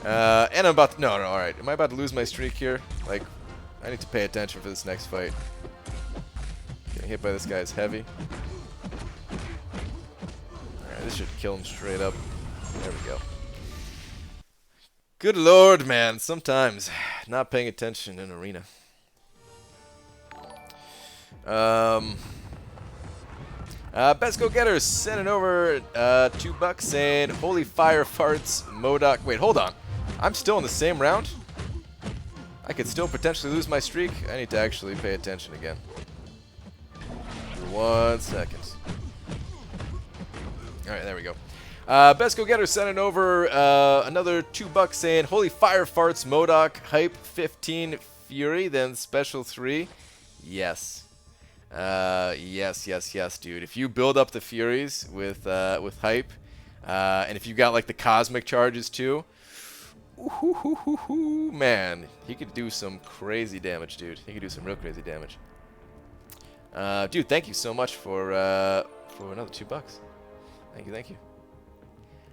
And I'm about to... No, alright. Am I about to lose my streak here? Like, I need to pay attention for this next fight. Getting hit by this guy is heavy. Alright, this should kill him straight up. There we go. Good lord, man. Sometimes not paying attention in arena. Best Go Getters sending over $2 saying, holy fire farts, Modoc. Wait, hold on. I'm still in the same round? I could still potentially lose my streak? I need to actually pay attention again. 1 second. Alright, there we go. Best Go Getter sending over another $2 saying, Holy Fire Farts, Modok, Hype 15, Fury, then Special 3. Yes. Yes, dude. If you build up the Furies with Hype, and if you got like the Cosmic charges too, man, he could do some crazy damage, dude. He could do some real crazy damage. Dude, thank you so much for another $2. Thank you.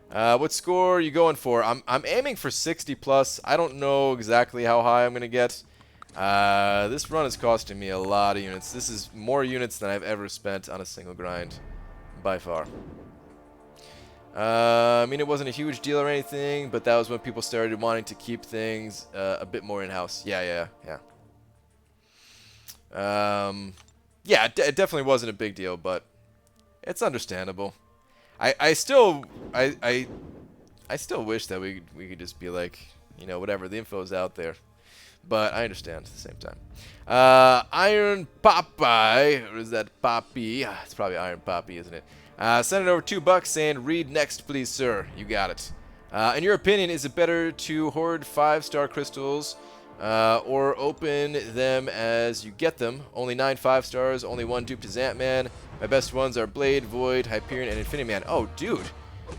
What score are you going for? I'm aiming for 60 plus. I don't know exactly how high I'm gonna get. This run is costing me a lot of units. This is more units than I've ever spent on a single grind, by far. I mean, it wasn't a huge deal or anything, but that was when people started wanting to keep things a bit more in-house. Yeah. Yeah, it definitely wasn't a big deal, but it's understandable. I still wish that we could just be like, you know, whatever, the info's out there. But I understand at the same time. Iron Popeye, or is that Poppy? It's probably Iron Poppy, isn't it? Send it over $2 saying, read next, please, sir. You got it. In your opinion, is it better to hoard 5-star crystals or open them as you get them? Only 9 5-stars, only 1 duped is Ant-Man. My best ones are Blade, Void, Hyperion, and Infinity Man. Oh, dude.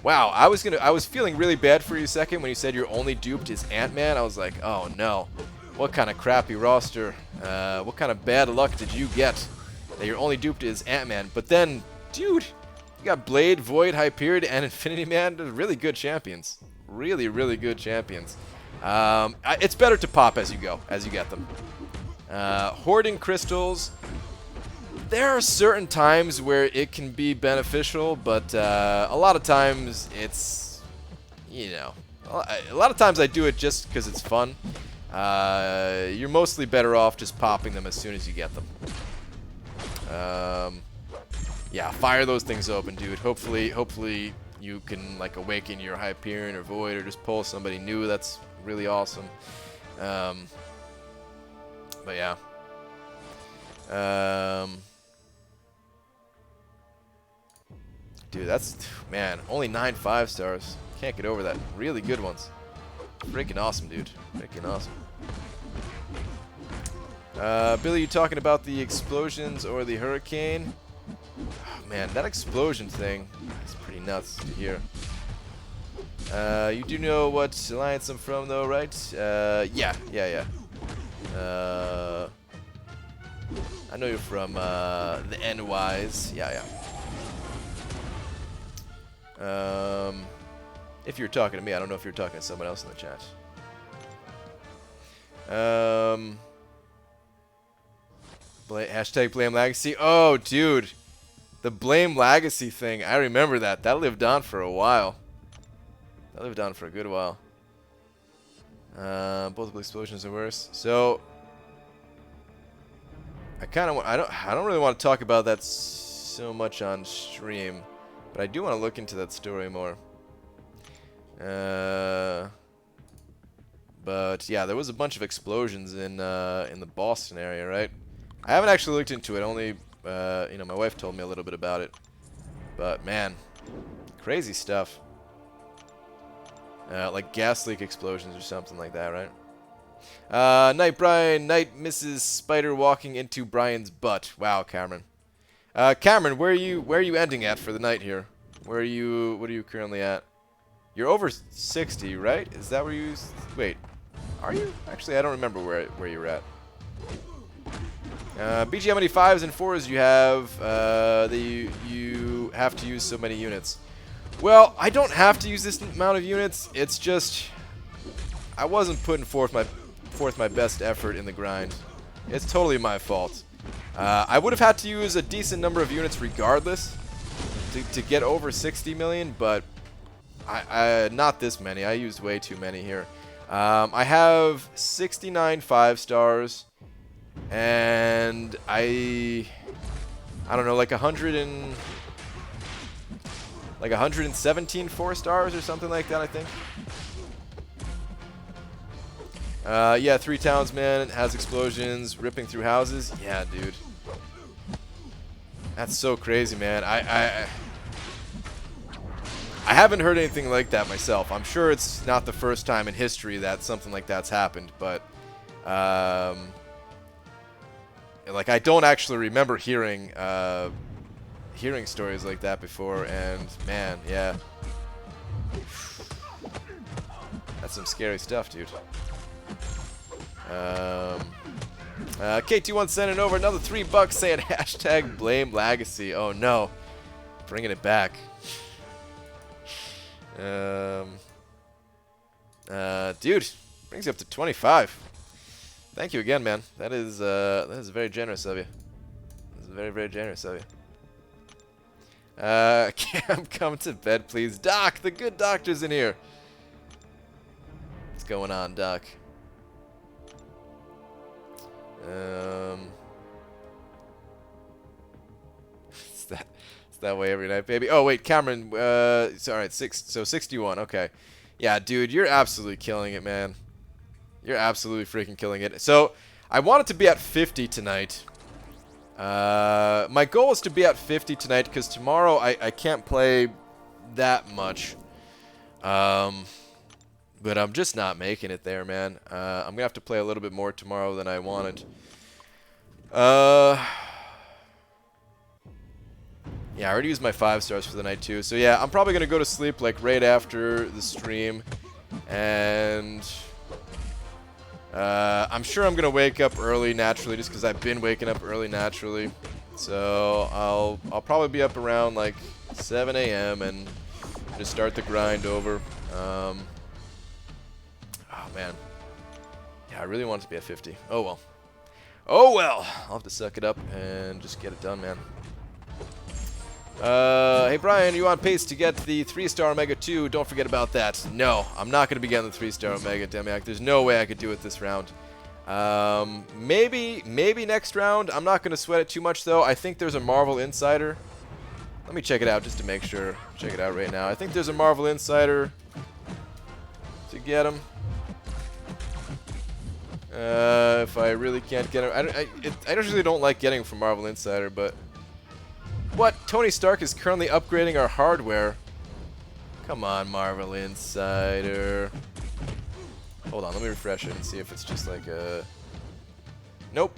Wow, I was feeling really bad for you a second when you said your only duped is Ant-Man. I was like, oh no. What kind of crappy roster? What kind of bad luck did you get that your only duped is Ant-Man? But then, dude, you got Blade, Void, Hyperion, and Infinity Man. They're really good champions. Really good champions. It's better to pop as you go, as you get them. Hoarding crystals. There are certain times where it can be beneficial, but a lot of times it's, you know, a lot of times I do it just because it's fun. You're mostly better off just popping them as soon as you get them. Yeah, fire those things open, dude. Hopefully you can like awaken your Hyperion or Void or just pull somebody new. That's really awesome. But yeah. Dude, that's, man, only 9 5-stars. Can't get over that. Really good ones. Freaking awesome, dude. Freaking awesome. Billy, you talking about the explosions or the hurricane? Oh, man, that explosion thing is pretty nuts to hear. You do know what alliance I'm from, though, right? Yeah. I know you're from the NYs. Yeah. If you're talking to me, I don't know if you're talking to someone else in the chat. Hashtag blame legacy. Oh, dude, the blame legacy thing. I remember that. That lived on for a while. That lived on for a good while. Multiple explosions are worse. So I kind of I don't really want to talk about that so much on stream, but I do want to look into that story more. But yeah, there was a bunch of explosions in the Boston area, right? I haven't actually looked into it. Only you know, my wife told me a little bit about it. But man, crazy stuff. Like gas leak explosions or something like that, right? Night Brian, Night Mrs. Spider walking into Brian's butt. Wow, Cameron. Cameron, where are you ending at for the night here? What are you currently at? You're over 60, right? Is that where you... Wait, are you? Actually, I don't remember where you're at. BG, how many 5s and 4s you have that you have to use so many units? Well, I don't have to use this amount of units. It's just I wasn't putting forth my best effort in the grind. It's totally my fault. I would have had to use a decent number of units regardless to get over 60 million, but I not this many. I used way too many here. I have 69 5-stars, and I don't know, like 117 4-stars or something like that, I think. Yeah, 3 towns, man. It has explosions, ripping through houses. Yeah, dude. I haven't heard anything like that myself. I'm sure it's not the first time in history that something like that's happened, but like I don't actually remember hearing stories like that before, and man, yeah, that's some scary stuff, dude. KT1 sending over another $3 saying hashtag blame Legacy. Oh no, bringing it back. Dude, brings you up to 25. Thank you again, man. That is very generous of you. That's very, very generous of you. Cam, come to bed, please. Doc, the good doctor's in here. What's going on, Doc? It's that way every night, baby. Oh wait, Cameron. Sorry, 61. Okay, yeah, dude, you're absolutely killing it, man. You're absolutely freaking killing it. So I wanted to be at 50 tonight. My goal is to be at 50 tonight because tomorrow I can't play that much. But I'm just not making it there, man. I'm gonna have to play a little bit more tomorrow than I wanted. Yeah, I already used my 5 stars for the night too. So yeah, I'm probably gonna go to sleep like right after the stream, and I'm sure I'm gonna wake up early naturally, just because I've been waking up early naturally. So I'll probably be up around like 7 a.m. and just start the grind over. Oh man, yeah, I really want it to be at 50. Oh well. Oh well. I'll have to suck it up and just get it done, man. Hey Brian, are you on pace to get the 3-star Omega 2? Don't forget about that. No, I'm not going to be getting the 3-star Omega, Demiak. There's no way I could do it this round. Maybe next round. I'm not going to sweat it too much, though. I think there's a Marvel Insider. Let me check it out just to make sure. Check it out right now. I think there's a Marvel Insider to get him. If I really can't get him. I usually don't like getting him from Marvel Insider, but... What? Tony Stark is currently upgrading our hardware. Come on, Marvel Insider. Hold on, let me refresh it and see if it's just like a... Nope.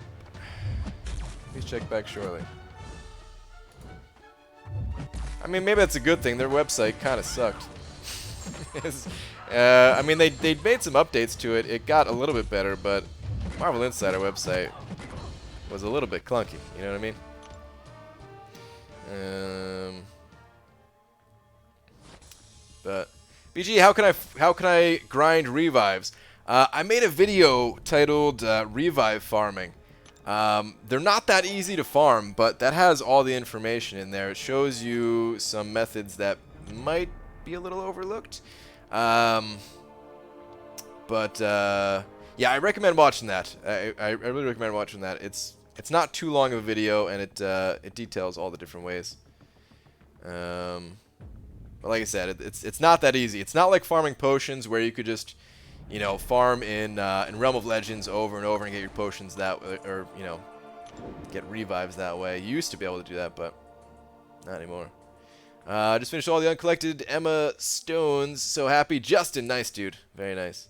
Please check back shortly. I mean, maybe that's a good thing. Their website kind of sucked. I mean, they made some updates to it. It got a little bit better, but Marvel Insider website was a little bit clunky. You know what I mean? But BG, how can I grind revives? I made a video titled Revive Farming. They're not that easy to farm, but that has all the information in there. It shows you some methods that might be a little overlooked. Yeah, I recommend watching that. I really recommend watching that. It's not too long of a video, and it details all the different ways. But like I said, it's not that easy. It's not like farming potions where you could just, you know, farm in Realm of Legends over and over and get your potions that way, or you know, get revives that way. You used to be able to do that, but not anymore. Just finished all the uncollected Emma stones. So happy, Justin. Nice dude, very nice.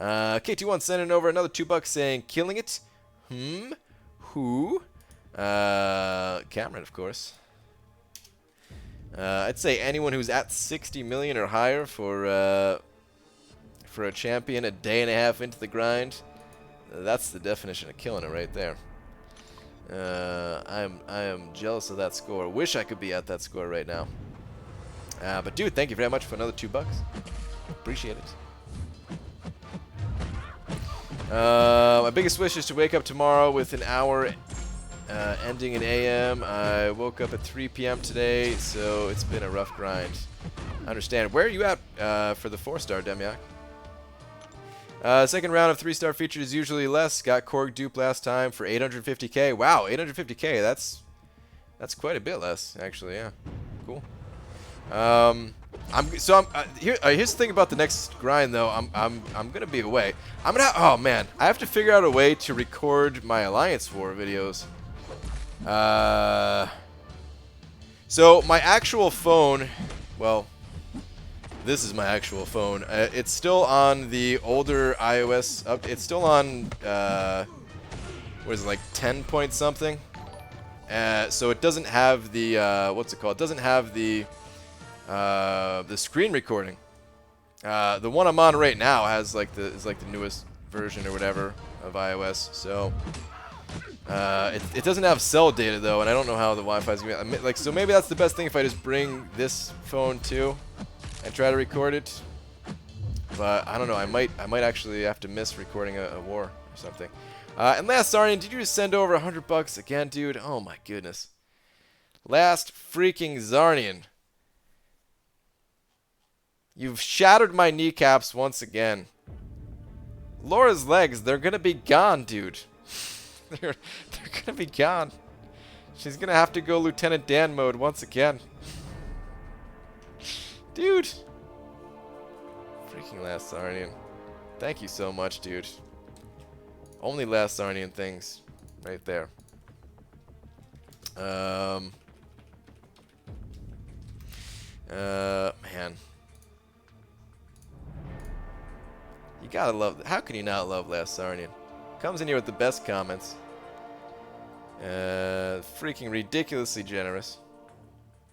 KT1 sending over another $2 saying killing it. Who? Cameron, of course. I'd say anyone who's at 60 million or higher for a champion a day and a half into the grind. That's the definition of killing it right there. I am jealous of that score. Wish I could be at that score right now. But dude, thank you very much for another $2. Appreciate it. My biggest wish is to wake up tomorrow with an hour ending in AM. I woke up at 3 p.m. today, so it's been a rough grind. I understand. Where are you at for the 4-star, Demiak? Second round of 3-star featured is usually less. Got Korg dupe last time for 850k. Wow, 850k. That's quite a bit less, actually. Yeah, cool. Here's the thing about the next grind though. I'm gonna be away. Oh man, I have to figure out a way to record my Alliance War videos. So my actual phone, well, this is my actual phone. It's still on the older iOS. It's still on, what is it, like 10 point something? So it doesn't have the, what's it called? It doesn't have the screen recording. The one I'm on right now has like is like the newest version or whatever of iOS. So it doesn't have cell data though, and I don't know how the Wi-Fi is gonna be. Like, so maybe that's the best thing if I just bring this phone too and try to record it. But I don't know. I might actually have to miss recording a war or something. And last Zarnian, did you just send over $100 again, dude? Oh my goodness. Last freaking Zarnian. You've shattered my kneecaps once again. Laura's legs, they're gonna be gone, dude. they're gonna be gone. She's gonna have to go Lieutenant Dan mode once again. Dude. Freaking last Zarnian. Thank you so much, dude. Only last Zarnian things right there. Man. You gotta love... How can you not love last Zarnian? Comes in here with the best comments. Freaking ridiculously generous.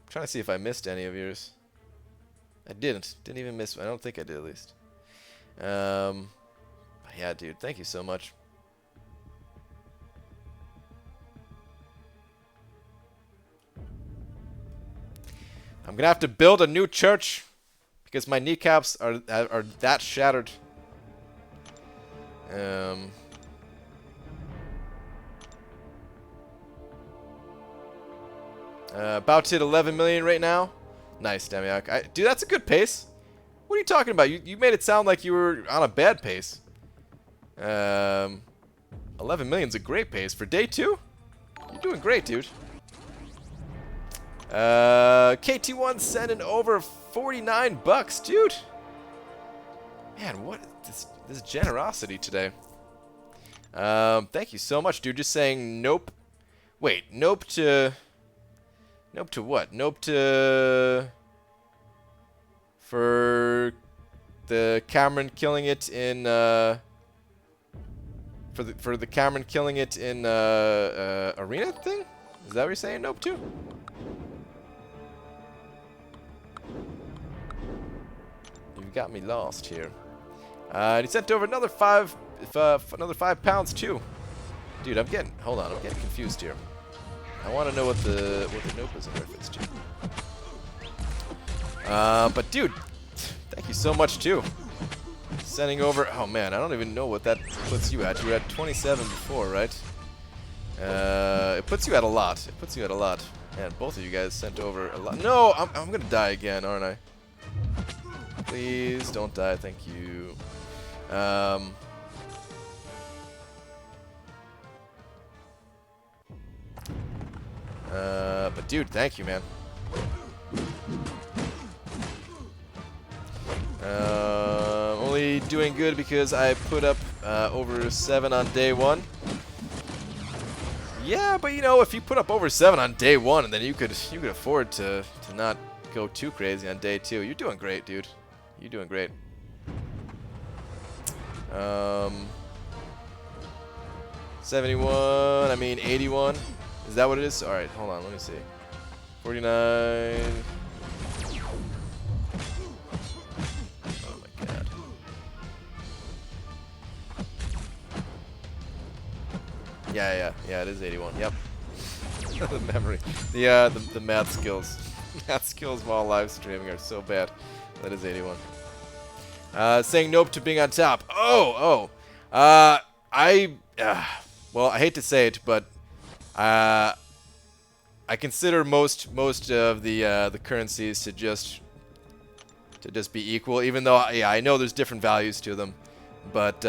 I'm trying to see if I missed any of yours. I didn't. Didn't even miss... I don't think I did, at least. Yeah, dude. Thank you so much. I'm gonna have to build a new church because my kneecaps are that shattered. About to hit 11 million right now. Nice, Demiak. Dude, that's a good pace. What are you talking about? You made it sound like you were on a bad pace. 11 million's a great pace for day 2. You're doing great, dude. KT1 sending over $49, dude. Man, what this generosity today. Thank you so much, dude. Just saying nope. Wait, nope to what? Nope to for the Cameron killing it in for the Cameron killing it in arena thing? Is that what you're saying? Nope to? You've got me lost here. And he sent over another five pounds too. Dude, I'm getting confused here. I want to know what the nope is in reference to. But dude, thank you so much too. Sending over. Oh man, I don't even know what that puts you at. You were at 27 before, right? It puts you at a lot. It puts you at a lot. Man, both of you guys sent over a lot. No, I'm gonna die again, aren't I? Please don't die. Thank you. But dude, thank you, man. Only doing good because I put up over 7 on day 1. Yeah, but you know, if you put up over 7 on day 1, and then you could afford to not go too crazy on day 2. You're doing great, dude. You're doing great. 71. I mean 81. Is that what it is? All right, hold on. Let me see. 49. Oh my god. Yeah. It is 81. Yep. The memory. The math skills. Math skills while live streaming are so bad. That is 81. Saying nope to being on top. Well, I hate to say it, but I consider most of the currencies to just be equal, even though yeah, I know there's different values to them, but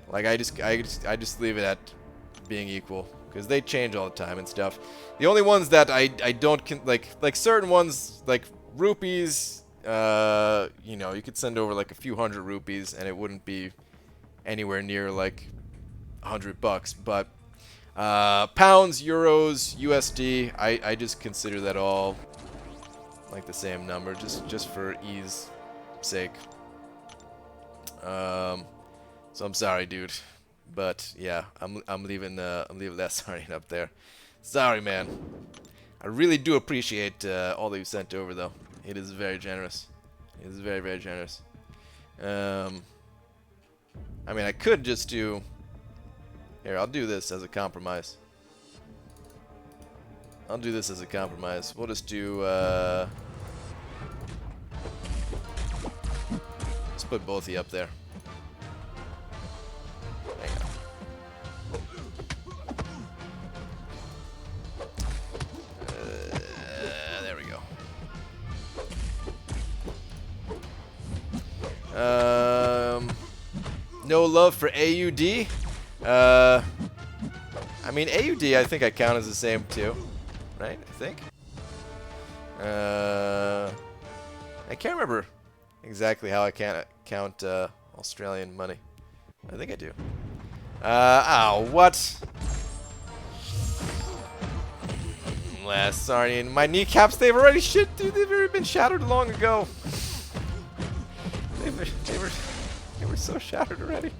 like I just leave it at being equal because they change all the time and stuff. The only ones that I don't like certain ones like rupees, you know, you could send over like a few hundred rupees and it wouldn't be anywhere near like $100, but pounds, euros, USD, I just consider that all like the same number, just for ease sake. So I'm sorry, dude, but yeah, I'm leaving that Sardian up there. Sorry, man. I really do appreciate all that you sent over, though. It is very generous. It is very, very generous. I mean, I could just do... Here, I'll do this as a compromise. I'll do this as a compromise. We'll just do... Let's put both of you up there. Hang on. There we go. No love for AUD? I mean, AUD I think I count as the same too. Right? I think. I can't remember exactly how I count Australian money. I think I do. Ow, what? Last Sardian. My kneecaps, they've already shit, dude. They've already been shattered long ago. They were so shattered already.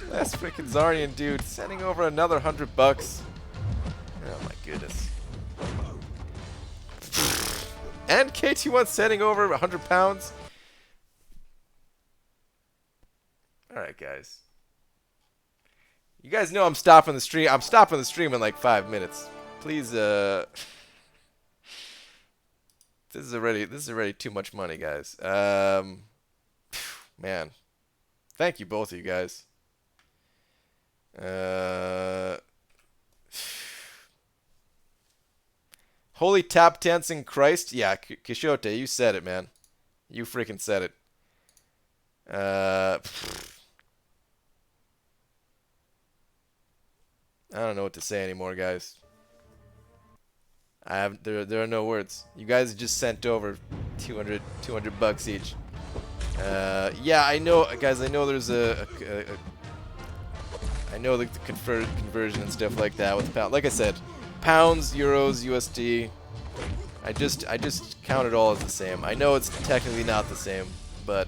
Last freaking Zarnian, dude. Sending over another $100. Oh my goodness. And KT1 sending over 100 pounds. Alright, guys. You guys know I'm stopping the stream. I'm stopping the stream in like 5 minutes. Please, this is already too much money, guys. Man. Thank you, both of you guys. Holy tap dancing Christ. Yeah, Kishote, you said it, man. You freaking said it. I don't know what to say anymore, guys. There are no words. You guys just sent over $200 each. Yeah, I know, guys. I know there's I know the conversion and stuff like that with pound. Like I said, pounds, euros, USD. I just count it all as the same. I know it's technically not the same, but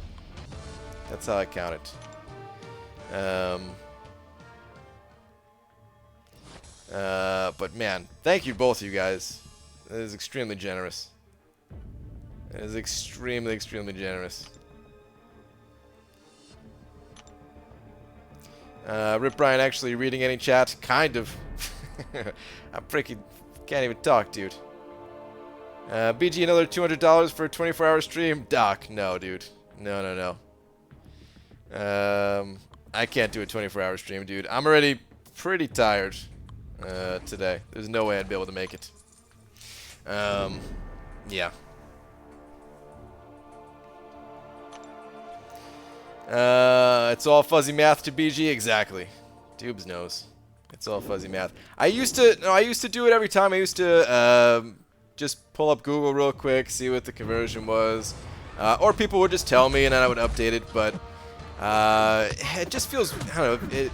that's how I count it. But man, thank you both of you guys. That is extremely generous. It is extremely, extremely generous. Rip Brian actually reading any chat? Kind of. I'm freaking can't even talk, dude. BG another $200 for a 24-hour stream? Doc, no, dude. No. I can't do a 24-hour stream, dude. I'm already pretty tired today. There's no way I'd be able to make it. Yeah. It's all fuzzy math to BG, exactly. Tubes knows. It's all fuzzy math. I used to do it every time. I used to just pull up Google real quick, see what the conversion was, or people would just tell me and then I would update it. But it just feels, I don't know,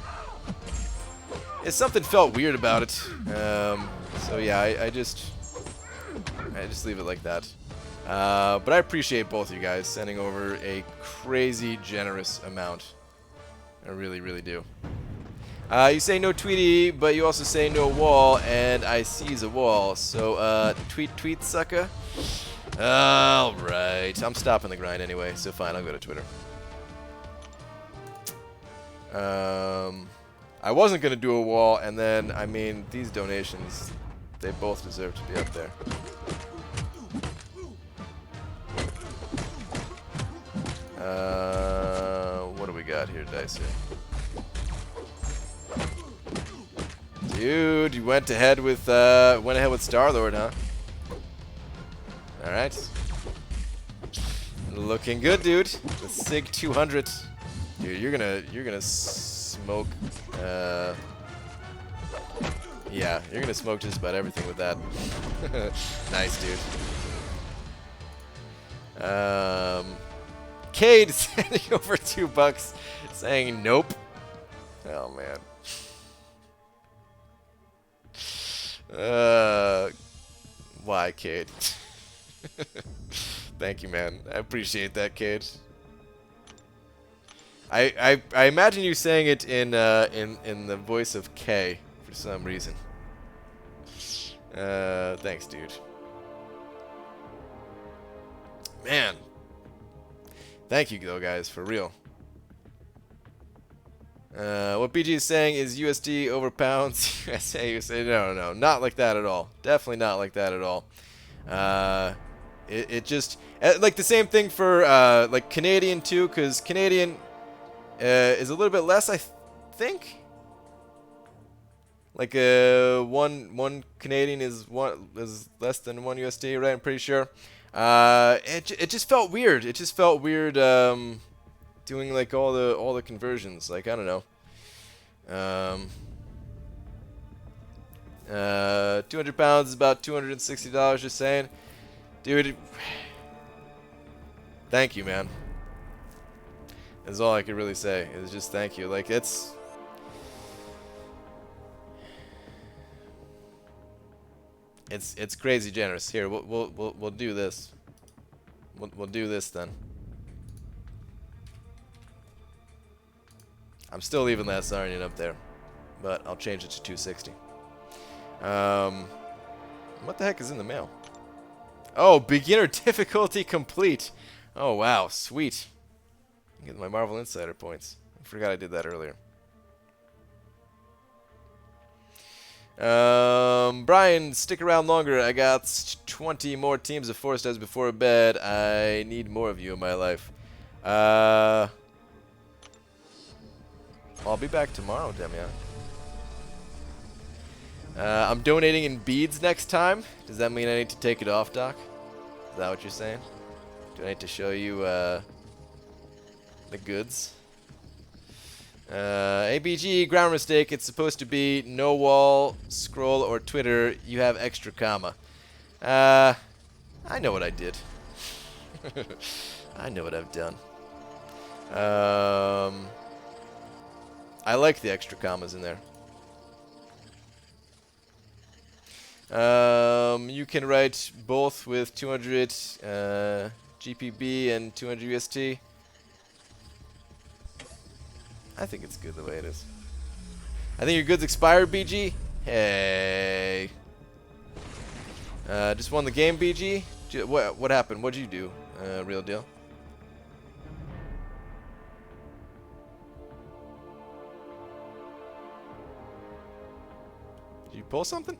it's something felt weird about it. So yeah, I just leave it like that. But I appreciate both of you guys sending over a crazy generous amount. I really, really do. You say no Tweety, but you also say no wall, and I seize a wall. So, tweet, sucker. Alright. I'm stopping the grind anyway, so fine, I'll go to Twitter. I wasn't going to do a wall, and then, I mean, these donations, they both deserve to be up there. What do we got here, Dicer? Dude, you went ahead with Star-Lord, huh? All right. Looking good, dude. The Sig 200. Dude, you're gonna smoke. Yeah, you're gonna smoke just about everything with that. Nice, dude. Cade sending over $2, saying nope. Oh man. Why, Cade? Thank you, man. I appreciate that, Cade. I imagine you saying it in the voice of K for some reason. Thanks, dude. Man. Thank you, though, guys, for real. What BG is saying is USD over pounds. USA. No, not like that at all. Definitely not like that at all. It just like the same thing for like Canadian too, because Canadian is a little bit less, I think. Like one Canadian is less than 1 USD, right? I'm pretty sure. It just felt weird. It just felt weird doing like all the conversions. Like, I don't know. 200 pounds is about $260. Just saying, dude. Thank you, man. That's all I could really say. Is just thank you. Like, it's crazy generous. Here, we'll do this. We'll do this then. I'm still leaving Last Arnian up there, but I'll change it to 260. What the heck is in the mail? Oh, beginner difficulty complete. Oh wow, sweet. Get my Marvel Insider points. I forgot I did that earlier. Brian, stick around longer. I got 20 more teams of Force Devs before bed. I need more of you in my life. I'll be back tomorrow, Demian. I'm donating in beads next time. Does that mean I need to take it off, Doc? Is that what you're saying? Do I need to show you the goods? ABG, grammar mistake. It's supposed to be no wall, scroll, or Twitter. You have extra comma. I know what I did. I know what I've done. I like the extra commas in there. You can write both with 200 GPB and 200 UST. I think it's good the way it is. I think your goods expired, BG. Hey. Just won the game, BG. What happened? What'd you do? Real deal. Did you pull something?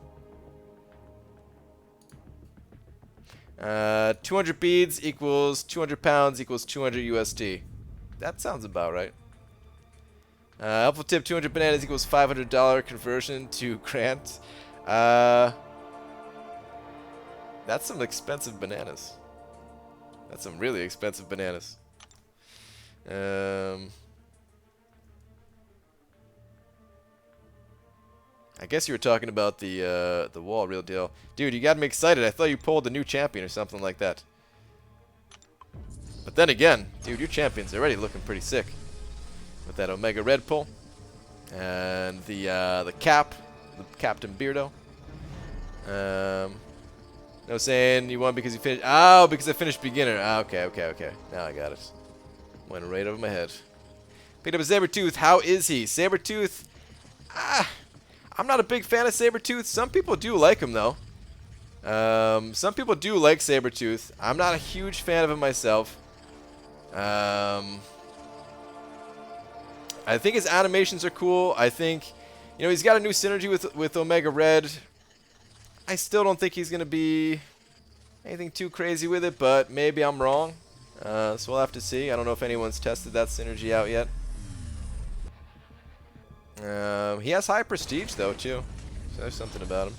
200 beads equals 200 pounds equals 200 USD. That sounds about right. Helpful tip, 200 bananas equals $500 conversion to Grant. That's some expensive bananas. That's some really expensive bananas. I guess you were talking about the wall, real deal. Dude, you got me excited. I thought you pulled the new champion or something like that. But then again, dude, your champion's already looking pretty sick. With that Omega Red pull. And the cap. The Captain Beardo. No saying you won because you finished. Oh, because I finished beginner. Ah, okay. Now I got it. Went right over my head. Picked up a Sabretooth. How is he? Sabretooth. I'm not a big fan of Sabretooth. Some people do like him, though. Some people do like Sabretooth. I'm not a huge fan of him myself. I think his animations are cool. I think, you know, he's got a new synergy with Omega Red. I still don't think he's going to be anything too crazy with it, but maybe I'm wrong. So we'll have to see. I don't know if anyone's tested that synergy out yet. He has high prestige, though, too. So there's something about him.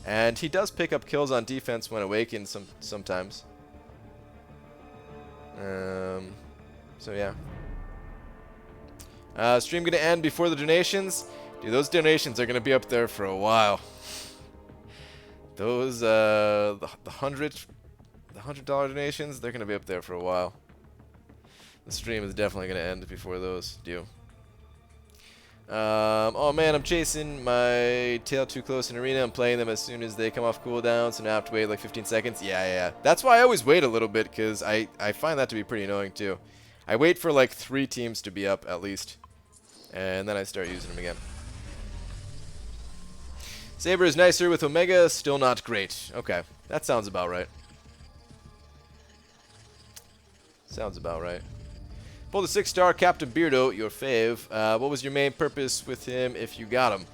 And he does pick up kills on defense when awakened sometimes. So, yeah. Stream gonna end before the donations. Dude, those donations are gonna be up there for a while. Those the $100 donations, they're gonna be up there for a while. The stream is definitely gonna end before those do. Oh man, I'm chasing my tail too close in arena. I'm playing them as soon as they come off cooldown, so now I have to wait like 15 seconds. Yeah. That's why I always wait a little bit, because I find that to be pretty annoying too. I wait for like 3 teams to be up at least, and then I start using them again. Saber is nicer with Omega, still not great. Okay, that sounds about right. Sounds about right. Pull the 6-star Captain Beardo, your fave. What was your main purpose with him if you got him?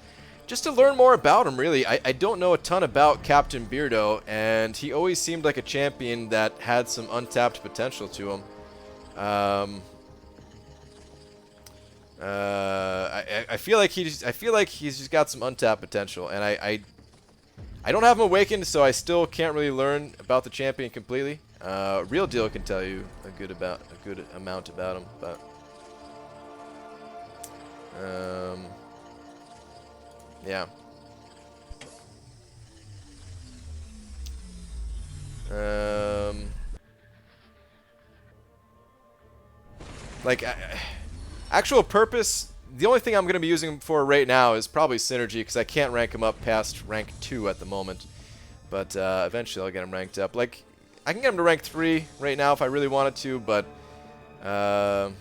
Just to learn more about him, really. I don't know a ton about Captain Beardo, and he always seemed like a champion that had some untapped potential to him. I feel like he's just got some untapped potential, and I don't have him awakened, so I still can't really learn about the champion completely. Real Deal can tell you a good amount about him, but yeah. Like actual purpose, the only thing I'm going to be using him for right now is probably Synergy, because I can't rank him up past rank 2 at the moment. But eventually I'll get him ranked up. Like, I can get him to rank 3 right now if I really wanted to, but I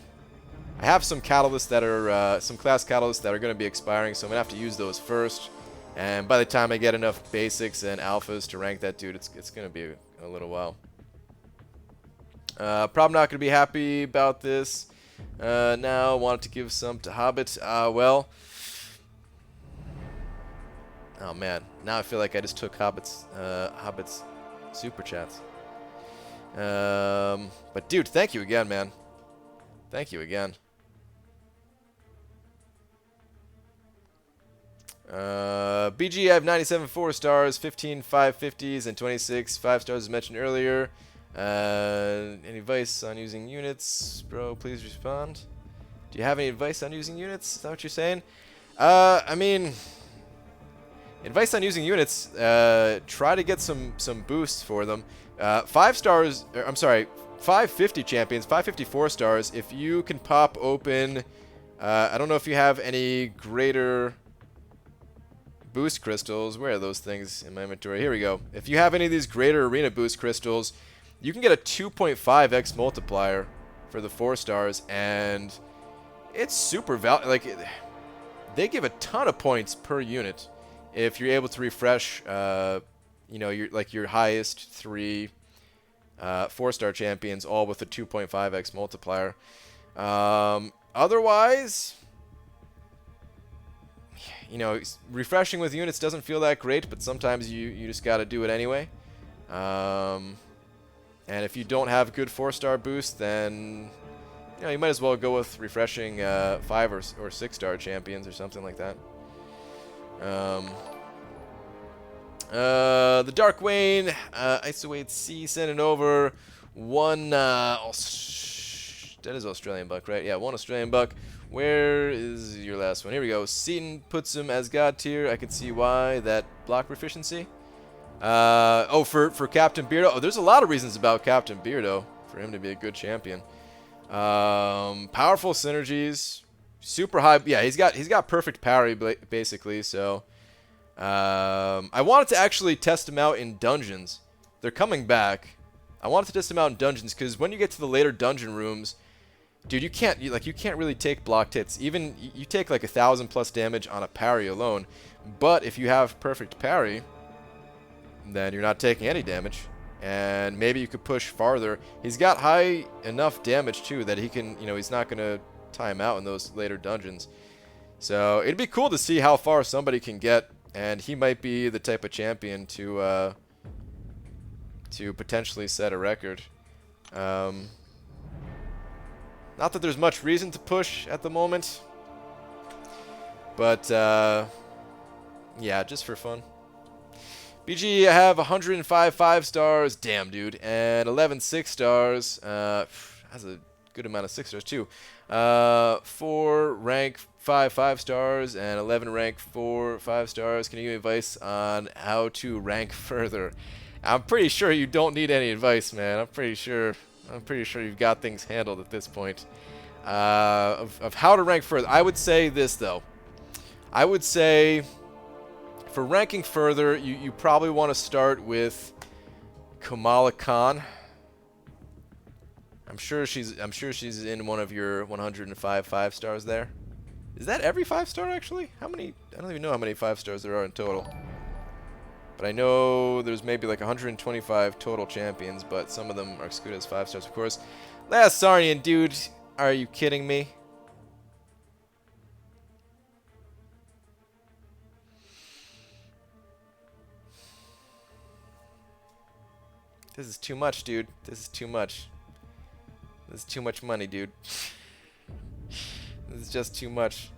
have some catalysts that are, some class catalysts that are going to be expiring, so I'm going to have to use those first. And by the time I get enough basics and alphas to rank that dude, it's going to be a little while. Probably not going to be happy about this. Now, wanted to give some to Hobbit. Well, oh man, now I feel like I just took Hobbit's super chats. But dude, thank you again, man. Thank you again. BG, I have 97 4-stars, 15 550s, and 26 5-stars as mentioned earlier. Any advice on using units? Bro, please respond. Do you have any advice on using units? Is that what you're saying? I mean, advice on using units, try to get some boosts for them. 5 stars, I'm sorry, 550 champions, 554 stars, if you can pop open, I don't know if you have any greater boost crystals. Where are those things in my inventory? Here we go. If you have any of these greater arena boost crystals, you can get a 2.5x multiplier for the 4 stars, and it's super like they give a ton of points per unit if you're able to refresh you know, your highest 3 4-star champions all with a 2.5x multiplier. Otherwise, you know, refreshing with units doesn't feel that great, but sometimes you just got to do it anyway. And if you don't have good 4-star boost, then you know, you might as well go with refreshing 5 or 6-star champions or something like that. The Dark Wayne, Isowade C sending over 1 that is Australian buck, right? Yeah, 1 Australian buck. Where is your last one? Here we go. Seaton puts him as God tier. I can see why. That block proficiency. Oh, for Captain Beardo. Oh, there's a lot of reasons about Captain Beardo for him to be a good champion. Powerful synergies, super high. Yeah, he's got perfect parry basically. So I wanted to actually test him out in dungeons. They're coming back. I wanted to test him out in dungeons because when you get to the later dungeon rooms, dude, you can't really take blocked hits. Even you take like 1,000+ damage on a parry alone. But if you have perfect parry, then you're not taking any damage, and maybe you could push farther. He's got high enough damage too that he can, you know, he's not gonna time out in those later dungeons. So it'd be cool to see how far somebody can get, and he might be the type of champion to potentially set a record. Not that there's much reason to push at the moment, but yeah, just for fun. BG, I have 105 5-stars, damn dude, and 11 6-stars. That's a good amount of 6-stars too. 4 rank 5 5-stars and 11 rank 4 5-stars. Can you give me advice on how to rank further? I'm pretty sure you don't need any advice, man. I'm pretty sure you've got things handled at this point. Of how to rank further, I would say this though. I would say for ranking further, you probably want to start with Kamala Khan. I'm sure she's in one of your 105 5-stars there. Is that every 5-star actually? How many? I don't even know how many 5-stars there are in total. But I know there's maybe like 125 total champions, but some of them are excluded as 5-stars, of course. Last Sarnian, dude, are you kidding me? This is too much, dude. This is too much. This is too much money, dude. This is just too much.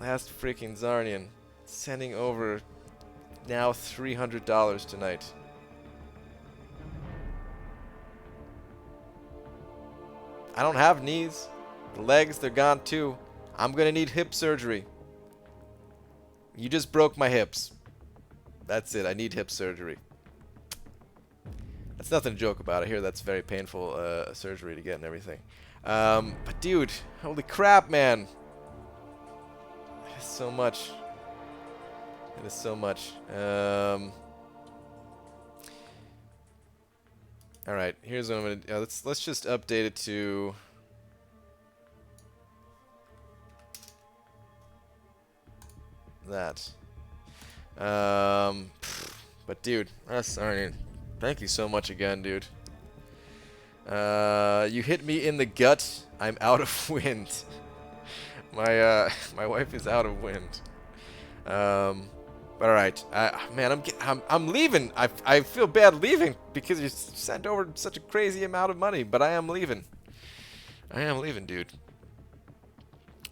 Last freaking Zarnian. Sending over now $300 tonight. I don't have knees. The legs, they're gone too. I'm gonna need hip surgery. You just broke my hips. That's it. I need hip surgery. That's nothing to joke about. I hear that's very painful surgery to get and everything. But dude, holy crap, man. It is so much. It is so much. All right, here's what I'm gonna do. Let's just update it to. That. But dude, sorry. Thank you so much again, dude. You hit me in the gut. I'm out of wind. My wife is out of wind. But all right, man, I'm leaving. I feel bad leaving because you sent over such a crazy amount of money, but I am leaving. I am leaving, dude.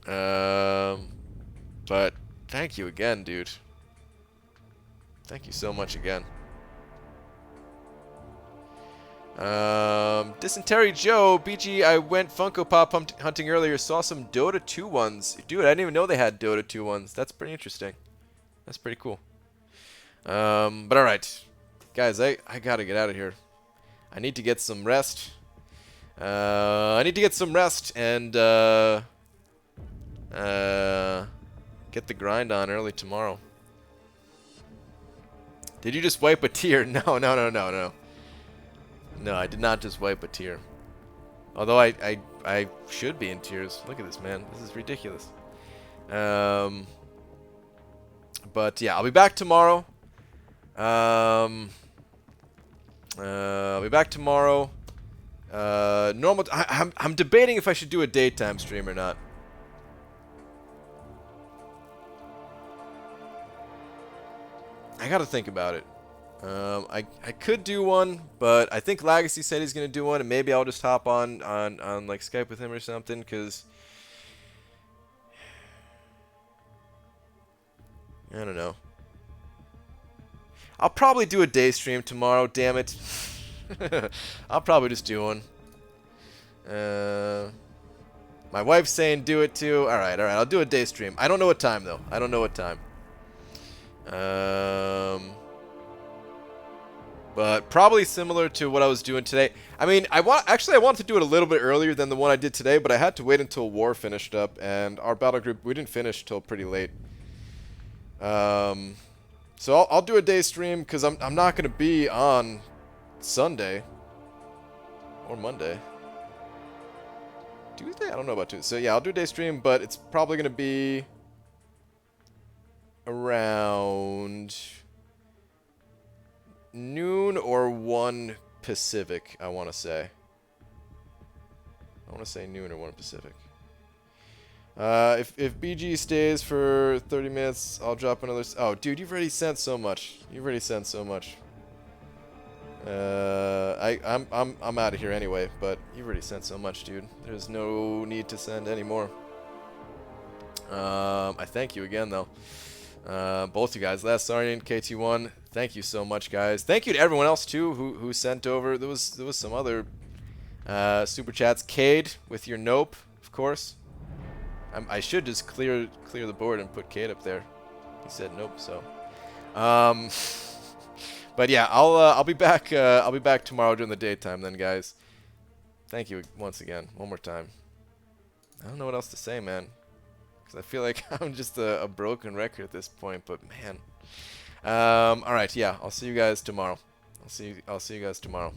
But thank you again, dude. Thank you so much again. Dysentery Joe, BG, I went Funko Pop hunting earlier, saw some Dota 2 ones. Dude, I didn't even know they had Dota 2 ones. That's pretty interesting. That's pretty cool. But alright. Guys, I gotta get out of here. I need to get some rest. I need to get some rest and, get the grind on early tomorrow. Did you just wipe a tear? No. No, I did not just wipe a tear. Although I should be in tears. Look at this, man. This is ridiculous. But yeah, I'll be back tomorrow. I'll be back tomorrow. Normal. I'm debating if I should do a daytime stream or not. I gotta think about it. I could do one, but I think Legacy said he's gonna do one, and maybe I'll just hop on like Skype with him or something, cause I don't know. I'll probably do a day stream tomorrow. Damn it! I'll probably just do one. My wife's saying do it too. All right. I'll do a day stream. I don't know what time though. I don't know what time. But probably similar to what I was doing today. I mean, I wanted to do it a little bit earlier than the one I did today, but I had to wait until war finished up, and our battle group, we didn't finish till pretty late. So I'll do a day stream because I'm not gonna be on Sunday or Monday. Tuesday? I don't know about Tuesday. So yeah, I'll do a day stream, but it's probably gonna be around noon or 1 Pacific, I want to say. I want to say noon or 1 Pacific. If BG stays for 30 minutes, I'll drop another... Oh, dude, you've already sent so much. You've already sent so much. I'm out of here anyway, but you've already sent so much, dude. There's no need to send any more. I thank you again, though. Both you guys, Last Sarnian, KT1, thank you so much, guys. Thank you to everyone else too who sent over. There was some other super chats. Cade with your nope, of course. I should just clear the board and put Cade up there. He said nope, so. But yeah, I'll be back. I'll be back tomorrow during the daytime, then, guys. Thank you once again, one more time. I don't know what else to say, man. Because I feel like I'm just a broken record at this point, but man. Alright, yeah, I'll see you guys tomorrow. I'll see you guys tomorrow.